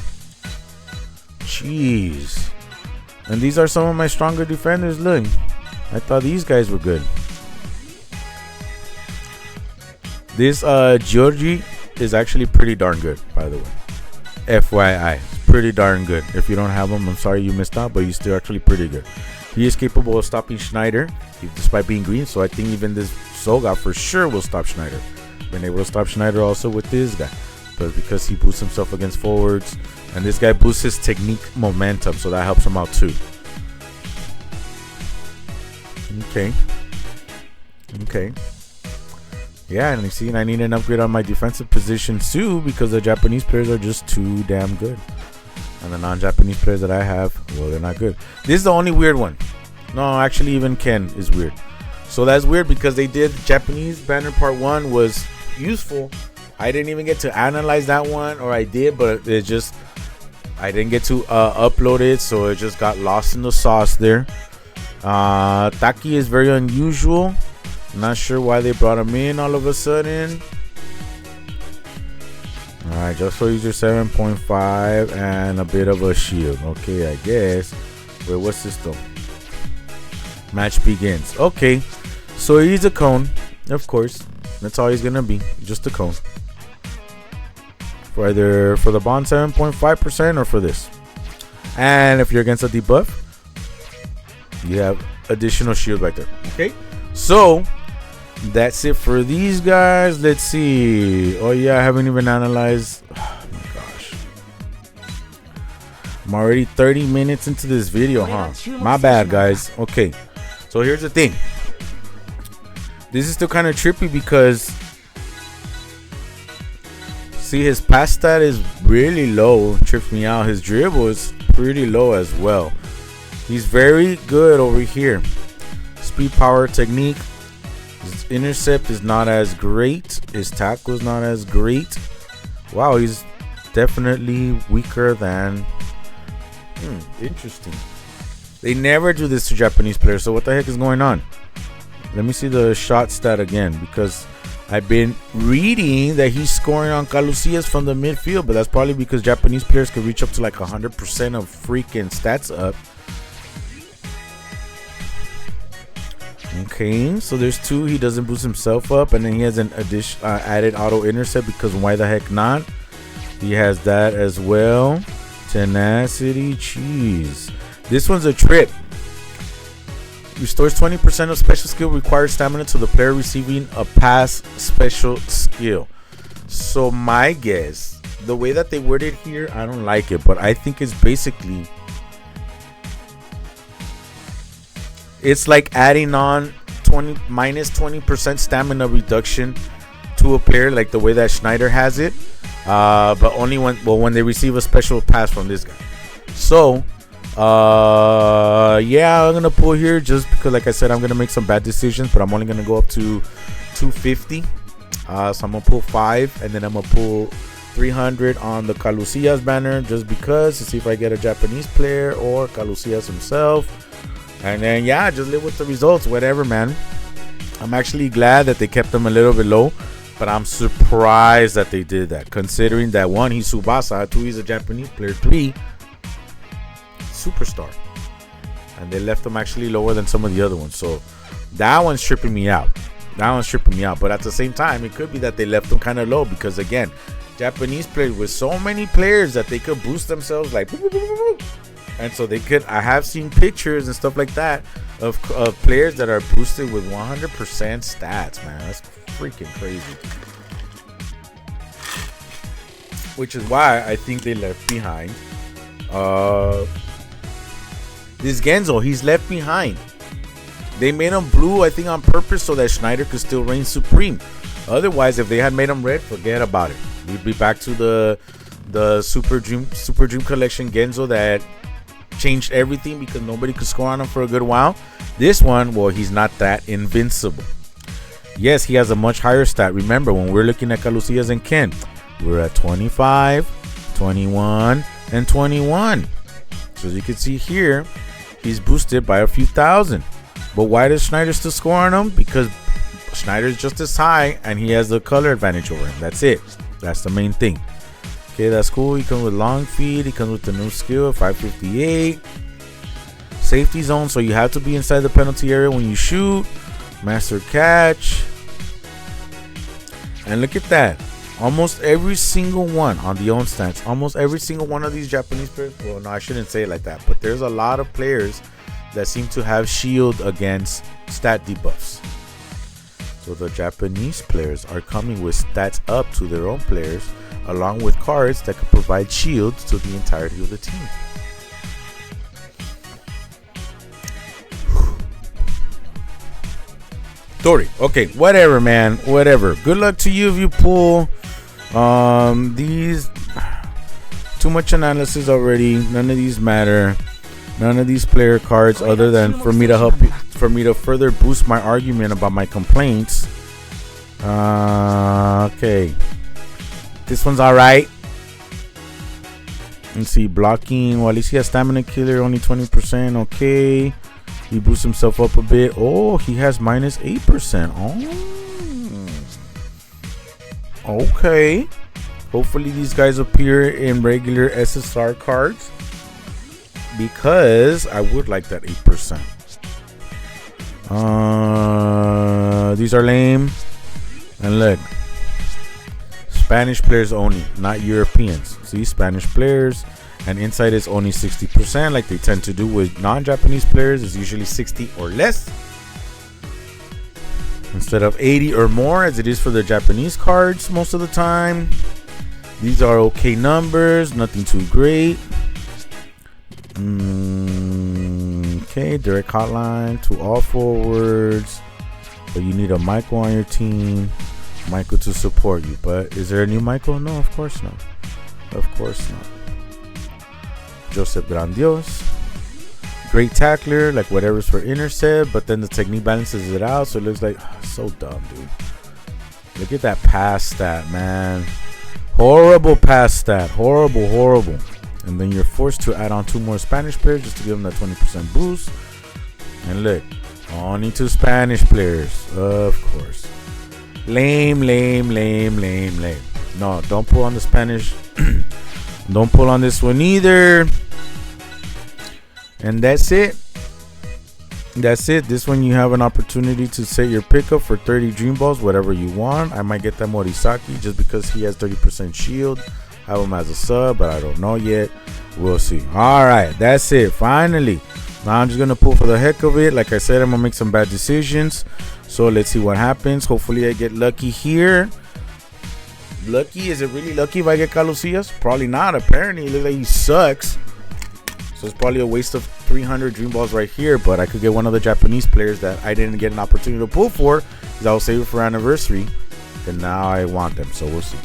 Jeez. And these are some of my stronger defenders. Look, I thought these guys were good. This Georgie is actually pretty darn good, by the way. FYI, it's pretty darn good. If you don't have him, I'm sorry you missed out, but he's still actually pretty good. He is capable of stopping Schneider, despite being green. So I think even this Soga for sure will stop Schneider. Been able to stop Schneider also with this guy, but because he boosts himself against forwards, and this guy boosts his technique momentum, so that helps him out too. Okay. Yeah, and you see, I need an upgrade on my defensive position too, because the Japanese players are just too damn good. And the non-Japanese players that I have, well, they're not good. This is the only weird one. No, actually, even Ken is weird. So that's weird because they did Japanese banner part 1 was useful. I didn't even get to analyze that one, or I did, but it just, I didn't get to upload it, so it just got lost in the sauce there. Taki is very unusual. Not sure why they brought him in all of a sudden. Alright, just so user 7.5 and a bit of a shield. Okay, I guess. Wait, what's this though? Match begins. Okay, so he's a cone, of course. That's all he's gonna be, just a cone. For either for the bond 7.5% or for this. And if you're against a debuff, you have additional shield right there. Okay, so that's it for these guys. Let's see. Oh yeah, I haven't even analyzed. Oh my gosh, I'm already 30 minutes into this video, huh? My bad, guys. Okay, so here's the thing. This is still kind of trippy because see, his pass stat is really low. Trips me out. His dribble is pretty low as well. He's very good over here. Speed, power, technique. His intercept is not as great. His tackle is not as great. Wow, he's definitely weaker than. Interesting. They never do this to Japanese players. So what the heck is going on? Let me see the shot stat again, because I've been reading that he's scoring on Calucias from the midfield, but that's probably because Japanese players can reach up to like 100% of freaking stats up. Okay, so there's 2. He doesn't boost himself up, and then he has an added auto intercept because why the heck not? He has that as well. Tenacity, cheese. This one's a trip. Restores 20% of special skill, requires stamina to the player receiving a pass special skill. So my guess, the way that they word it here, I don't like it, but I think it's basically, it's like adding on minus 20% stamina reduction to a player, like the way that Schneider has it, but only when they receive a special pass from this guy. So yeah, I'm gonna pull here just because, like I said, I'm gonna make some bad decisions, but I'm only gonna go up to 250. So I'm gonna pull 5, and then I'm gonna pull 300 on the Calucias banner just because, to see if I get a Japanese player or Calucias himself. And then yeah, just live with the results, whatever, man. I'm actually glad that they kept them a little bit low, but I'm surprised that they did that, considering that 1, he's Tsubasa, 2, he's a Japanese player, 3, superstar, and they left them actually lower than some of the other ones. So that one's tripping me out. But at the same time, it could be that they left them kind of low because, again, Japanese players with so many players that they could boost themselves like, and so they could. I have seen pictures and stuff like that of players that are boosted with 100% stats, man. That's freaking crazy. Which is why I think they left behind this Genzo. He's left behind. They made him blue, I think, on purpose so that Schneider could still reign supreme. Otherwise, if they had made him red, forget about it. We'd be back to the Super Dream Collection Genzo that changed everything because nobody could score on him for a good while. This one, well, he's not that invincible. Yes, he has a much higher stat. Remember, when we're looking at Calucias and Ken, we're at 25, 21, and 21. So as you can see here, he's boosted by a few thousand. But why does Schneider still score on him? Because Schneider's just as high and he has the color advantage over him. That's it. That's the main thing. Okay, that's cool. He comes with long feed. He comes with the new skill, 558. Safety zone, so you have to be inside the penalty area when you shoot. Master catch. And look at that. Almost every single one on the own stance. Almost every single one of these Japanese players. Well, no, I shouldn't say it like that. But there's a lot of players that seem to have shield against stat debuffs. So the Japanese players are coming with stats up to their own players, along with cards that can provide shields to the entirety of the team. Tori, okay, whatever, man, whatever. Good luck to you if you pull these. Too much analysis already. None of these matter. None of these player cards, other than for me to help you, for me to further boost my argument about my complaints. Okay, this one's all right. Let's see, blocking. Well, at least he has stamina killer, only 20%. Okay, he boosts himself up a bit. Oh, he has minus 8%. Oh, okay. Hopefully these guys appear in regular SSR cards, because I would like that 8%. These are lame. And look, Spanish players only, not Europeans. See, Spanish players, and inside is only 60%, like they tend to do with non-Japanese players. It's usually 60 or less, instead of 80 or more as it is for the Japanese cards most of the time. These are okay numbers, nothing too great. Okay, direct hotline to all forwards, but you need a Michael on your team, Michael to support you. But is there a new Michael? No, of course not. Of course not. Joseph Grandios, great tackler, like whatever's for intercept, but then the technique balances it out, so it looks like so dumb, dude. Look at that pass stat, man. Horrible pass stat. Horrible. And then you're forced to add on 2 more Spanish players just to give them that 20% boost. And look, only 2 Spanish players, of course. Lame. No, don't pull on the Spanish. Don't pull on this one either. And that's it. That's it. This one you have an opportunity to set your pickup for 30 dream balls, whatever you want. I might get that Morisaki just because he has 30% shield. I have him as a sub, but I don't know yet. We'll see. All right, that's it. Finally. Now I'm just going to pull for the heck of it. Like I said, I'm going to make some bad decisions. So let's see what happens. Hopefully I get lucky here. Lucky? Is it really lucky if I get Calucias? Probably not. Apparently, it looks like he sucks. So it's probably a waste of 300 dream balls right here, but I could get one of the Japanese players that I didn't get an opportunity to pull for because I was saving for anniversary, and now I want them, so we'll see.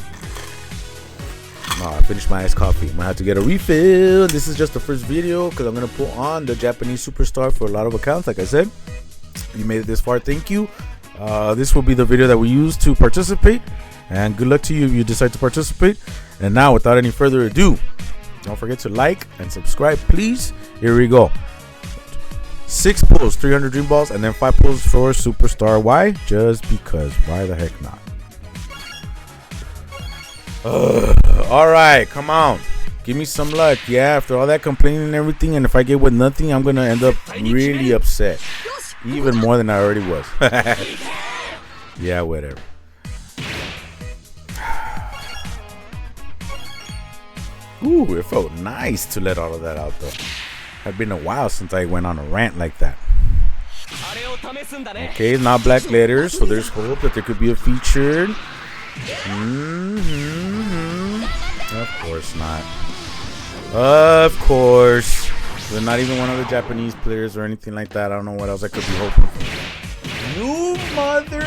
I finished my iced coffee. I'm gonna have to get a refill. This is just the first video because I'm gonna put on the Japanese superstar for a lot of accounts. Like I said, you made it this far, thank you. This will be the video that we use to participate, and good luck to you if you decide to participate. And now, without any further ado, don't forget to like and subscribe, please. Here we go. 6 pulls, 300 dream balls, and then 5 pulls for superstar. Why? Just because. Why the heck not? All right, come on. Give me some luck. Yeah, after all that complaining and everything, and if I get with nothing, I'm going to end up really upset. Even more than I already was. Yeah, whatever. Ooh, it felt nice to let all of that out, though. Had been a while since I went on a rant like that. Okay, not black letters, so there's hope that there could be a featured. Of course not. Of course. They're not even one of the Japanese players or anything like that. I don't know what else I could be hoping for. You mother...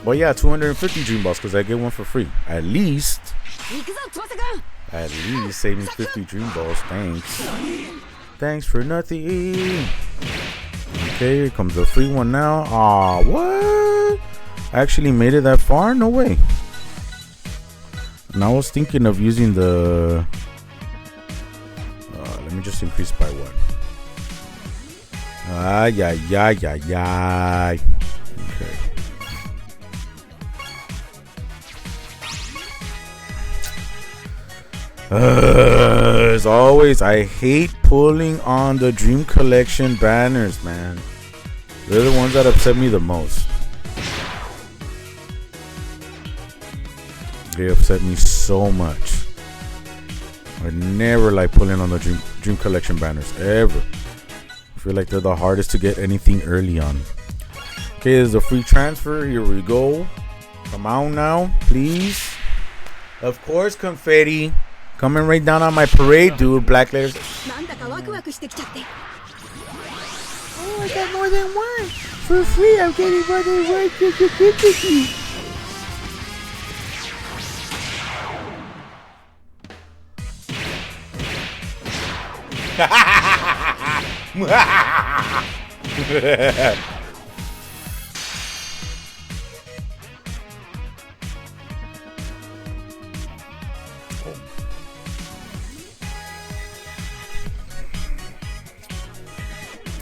Well, yeah, 250 dream balls because I get one for free. At least save me 50 dream balls. Thanks. Thanks for nothing. Okay, here comes a free one now. Aw, what? I actually made it that far? No way. And I was thinking of using the... let me just increase by 1. Okay. As always, I hate pulling on the Dream Collection banners, man. They're the ones that upset me the most. They upset me so much. I never like pulling on the Dream Collection banners, ever. I feel like they're the hardest to get anything early on. Okay, there's a free transfer. Here we go. Come on now, please. Of course, confetti. Coming right down on my parade, dude. Black letters. Oh, I got more than one. For free, I'm getting more than one.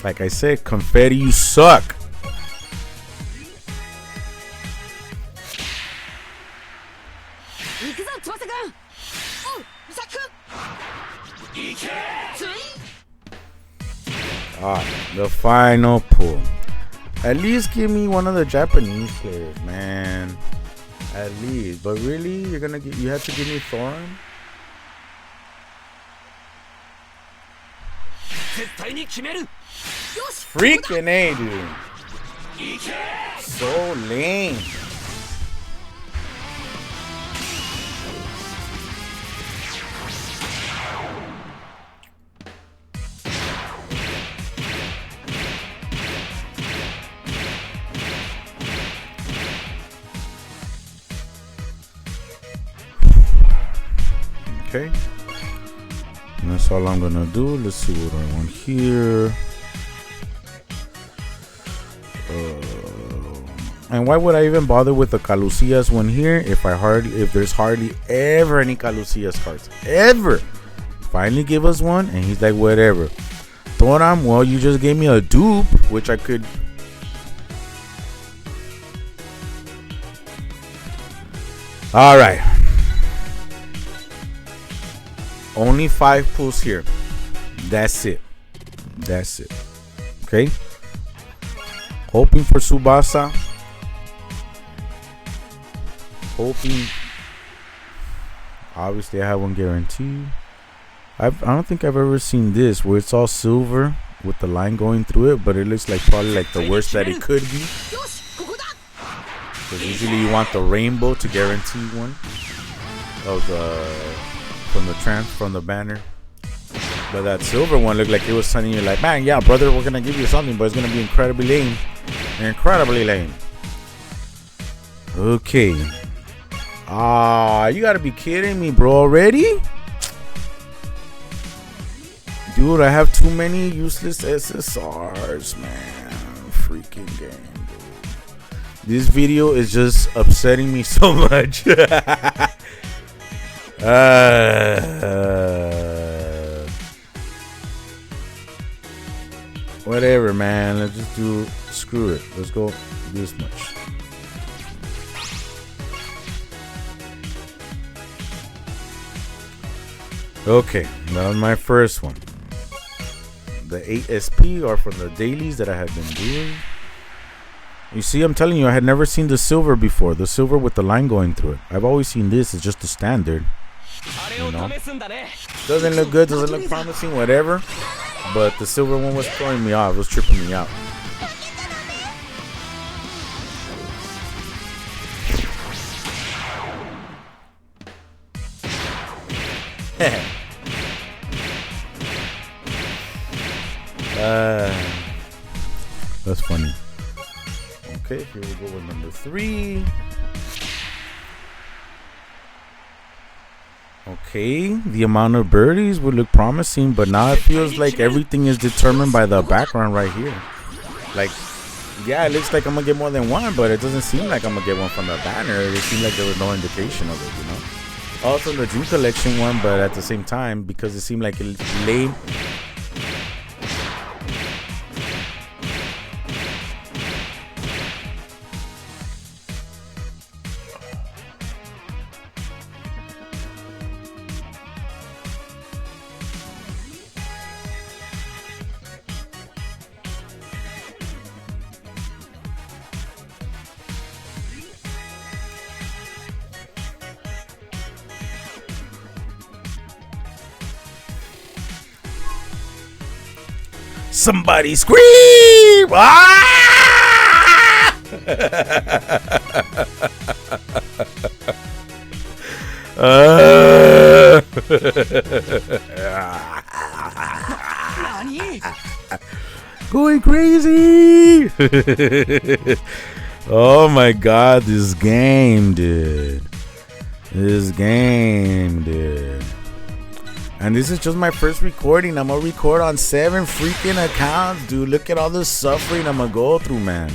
Like I said, confetti, you suck. The final pull. At least give me one of the Japanese players, man. At least. But really, you have to give me Thorin? Freaking A, dude. So lame. Okay. And that's all I'm gonna do. Let's see what I want here. And why would I even bother with the Calucias one here if there's hardly ever any Calucias cards? Ever. Finally give us one and he's like, whatever. Thoram, well, you just gave me a dupe, which I could... Alright. Only 5 pulls here. That's it. That's it. Okay. Hoping for Tsubasa. Hoping. Obviously, I have one guarantee. I don't think I've ever seen this where it's all silver with the line going through it, but it looks like probably like the worst that it could be. Because usually you want the rainbow to guarantee one of the from the banner. But that silver one looked like it was telling you like, man, yeah, brother, we're gonna give you something, but it's gonna be incredibly lame. Incredibly lame. Okay. Ah, you gotta be kidding me, bro, already? Dude, I have too many useless SSRs, man. Freaking game, dude. This video is just upsetting me so much. Whatever, man. Let's just do. Screw it. Let's go this much. Okay, that was my first one. The 8 SP are from the dailies that I have been doing. You see, I'm telling you, I had never seen the silver before. The silver with the line going through it. I've always seen this. It's just the standard. You know? Doesn't look good, doesn't look promising, whatever. But the silver one was throwing me off. It was tripping me out. That's funny. Okay, here we go with number 3. Okay, the amount of birdies would look promising, but now it feels like everything is determined by the background right here. Like, yeah, it looks like I'm gonna get more than one, but it doesn't seem like I'm gonna get one from the banner. It seemed like there was no indication of it, you know. Also the Dream Collection one, but at the same time, because it seemed like it lame. Somebody scream! Ah! Going crazy! Oh my god, this game, dude. This game, dude. And this is just my first recording. I'm gonna record on 7 freaking accounts, dude. Look at all the suffering I'm gonna go through, man.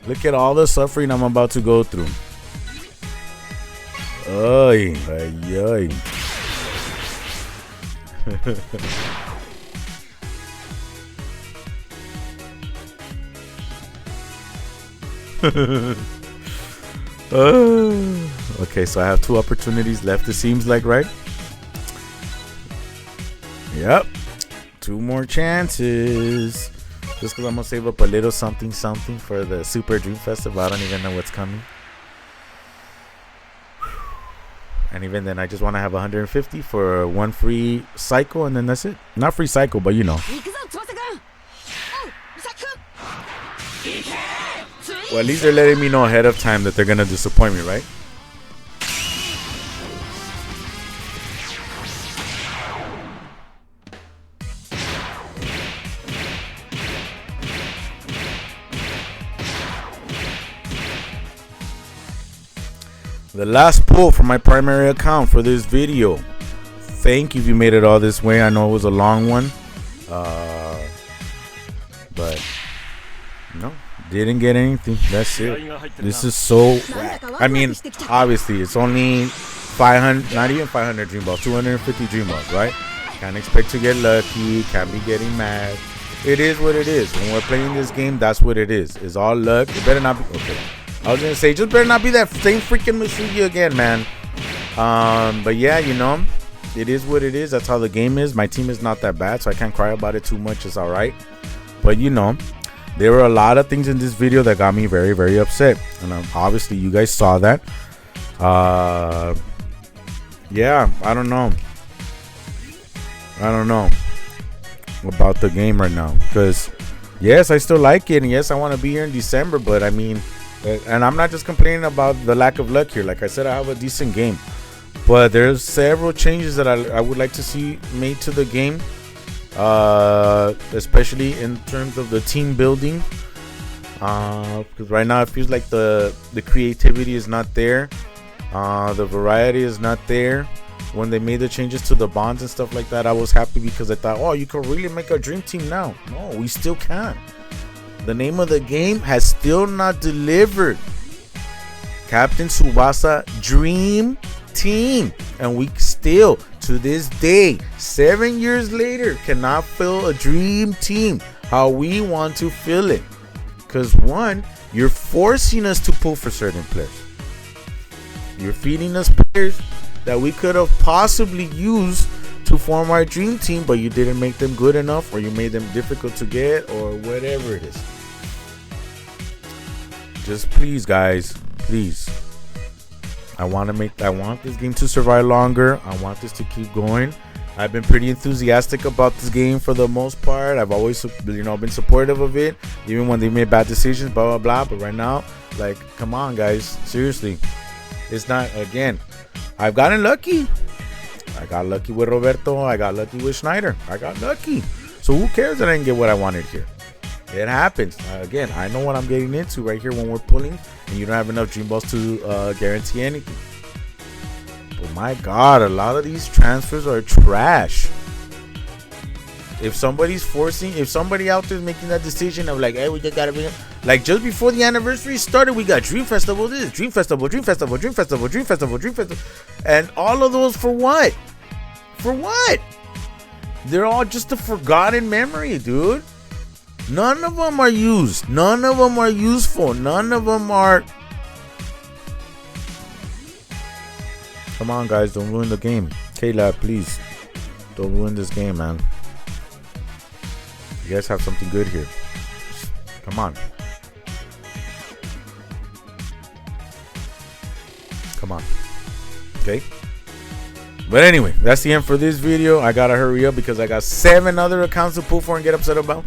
Look at all the suffering I'm about to go through. Ay, ay, ay. Okay, so I have 2 opportunities left, it seems like, right? Yep, 2 more chances. Just because I'm gonna save up a little something for the Super Dream Festival. I don't even know what's coming. And even then, I just want to have 150 for 1 free cycle, and then that's it. Not free cycle, but you know. Well, at least they're letting me know ahead of time that they're gonna disappoint me, right? The last pull for my primary account for this video. Thank you if you made it all this way. I know it was a long one, but no, didn't get anything. That's it. This is so whack. I mean, obviously it's only 500, not even 500 dream balls, 250 dream balls, right? Can't expect to get lucky. Can't be getting mad. It is what it is. When we're playing this game, that's what it is. It's all luck. It better not be okay. I was gonna say, just better not be that same freaking Masugi again, man. But yeah, you know, It is what it is. That's how the game is. My team is not that bad, so I can't cry about it too much. It's all right. But there were a lot of things in this video that got me very, very upset, and obviously you guys saw that. Yeah, I don't know about the game right now, because yes, I still like it, and yes, I want to be here in December, but I mean, and I'm not just complaining about the lack of luck here. Like I said, I have a decent game, but there's several changes that I would like to see made to the game, especially in terms of the team building, because right now it feels like the creativity is not there, the variety is not there. When they made the changes to the bonds and stuff like that, I was happy because I thought, oh, you can really make a dream team now. No, we still can't. The name of the game has still not delivered. Captain Tsubasa Dream Team. And we still, to this day, 7 years later, cannot fill a dream team how we want to fill it. Because one, you're forcing us to pull for certain players. You're feeding us players that we could have possibly used to form our dream team, but you didn't make them good enough, or you made them difficult to get, or whatever it is. Just please, guys, please. I want this game to survive longer. I want this to keep going. I've been pretty enthusiastic about this game for the most part. I've always, been supportive of it, even when they made bad decisions, blah, blah, blah. But right now, like, come on, guys, seriously. It's not, again, I've gotten lucky. I got lucky with Roberto. I got lucky with Schneider. I got lucky. So who cares that I didn't get what I wanted here? It happens. Again, I know what I'm getting into right here when we're pulling, and you don't have enough dream balls to guarantee anything. But my God, a lot of these transfers are trash. If somebody out there is making that decision of like, hey, we just gotta be like, just before the anniversary started, we got Dream Festival this, Dream Festival, Dream Festival, Dream Festival, Dream Festival, Dream Festival, and all of those for what? For what? They're all just a forgotten memory, dude. None of them are used. None of them are useful. None of them are. Come on, guys, don't ruin the game. K-Lab, please, don't ruin this game, man. You guys have something good here. Come on. Come on. Okay. But anyway, that's the end for this video. I gotta hurry up because I got 7 other accounts to pull for and get upset about.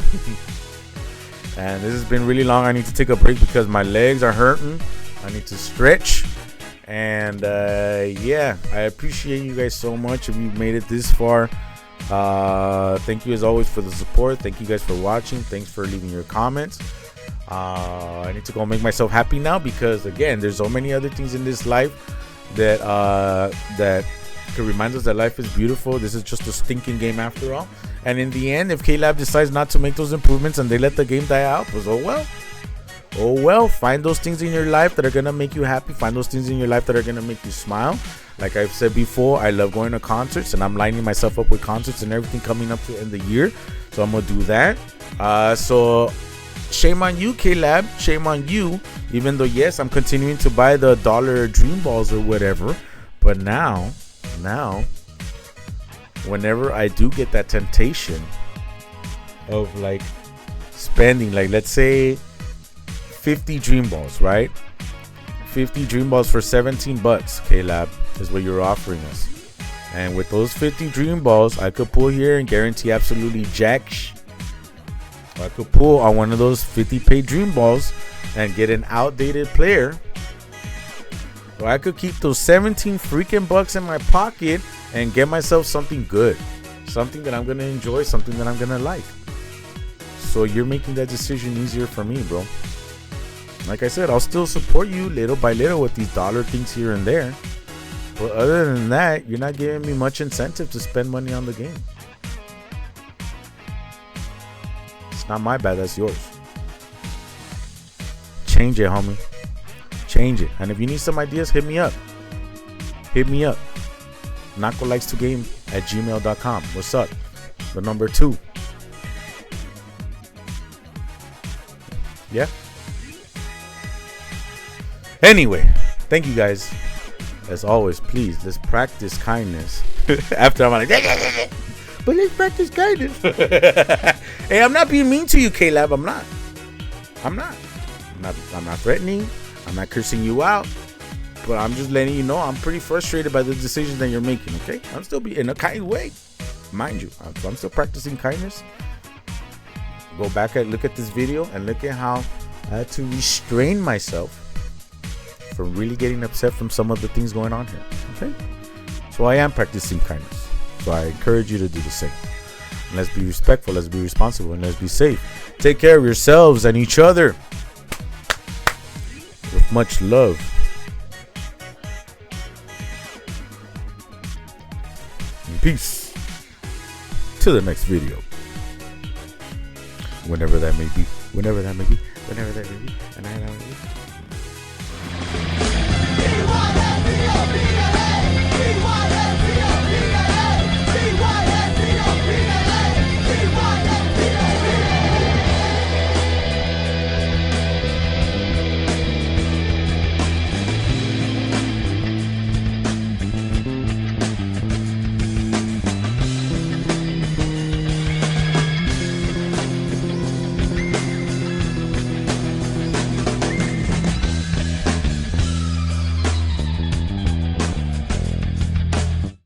And this has been really long. I need to take a break because my legs are hurting. I need to stretch. And yeah, I appreciate you guys so much if you've made it this far. Thank you as always for the support. Thank you guys for watching. Thanks for leaving your comments. I need to go make myself happy now because again, there's so many other things in this life that can remind us that life is beautiful. This is just a stinking game after all. And in the end, if K-Lab decides not to make those improvements and they let the game die out, pues oh well. Find those things in your life that are gonna make you happy. Find those things in your life that are gonna make you smile. Like I've said before, I love going to concerts, and I'm lining myself up with concerts and everything coming up to the end of the year. So I'm gonna do that. So shame on you, K-Lab. Shame on you. Even though yes, I'm continuing to buy the $1 dream balls or whatever. But now, whenever I do get that temptation of like spending, like let's say 50 dream balls, right? 50 dream balls for $17, K-Lab is what you're offering us. And with those 50 dream balls, I could pull here and guarantee absolutely jack. I could pull on one of those 50 paid dream balls and get an outdated player. Or I could keep those 17 freaking bucks in my pocket and get myself something good, something that I'm gonna enjoy, something that I'm gonna like. So you're making that decision easier for me, bro. Like I said, I'll still support you little by little with these dollar things here and there. But other than that, you're not giving me much incentive to spend money on the game. It's not my bad, that's yours. Change it, homie. Change it. And if you need some ideas, hit me up. Hit me up. nacolikes2game@gmail.com. What's up? The number 2. Yeah. Anyway, thank you guys. As always, please, let's practice kindness. After I'm like, but let's practice kindness. Hey, I'm not being mean to you, K-Lab. I'm not threatening. I'm not cursing you out. But I'm just letting you know I'm pretty frustrated by the decisions that you're making, okay? I'm still being in a kind way, mind you. I'm still practicing kindness. Go back and look at this video and look at how I had to restrain myself from really getting upset from some of the things going on here, okay? So I am practicing kindness. So I encourage you to do the same. And let's be respectful, let's be responsible, and let's be safe. Take care of yourselves and each other with much love. Peace. Till the next video. Whenever that may be.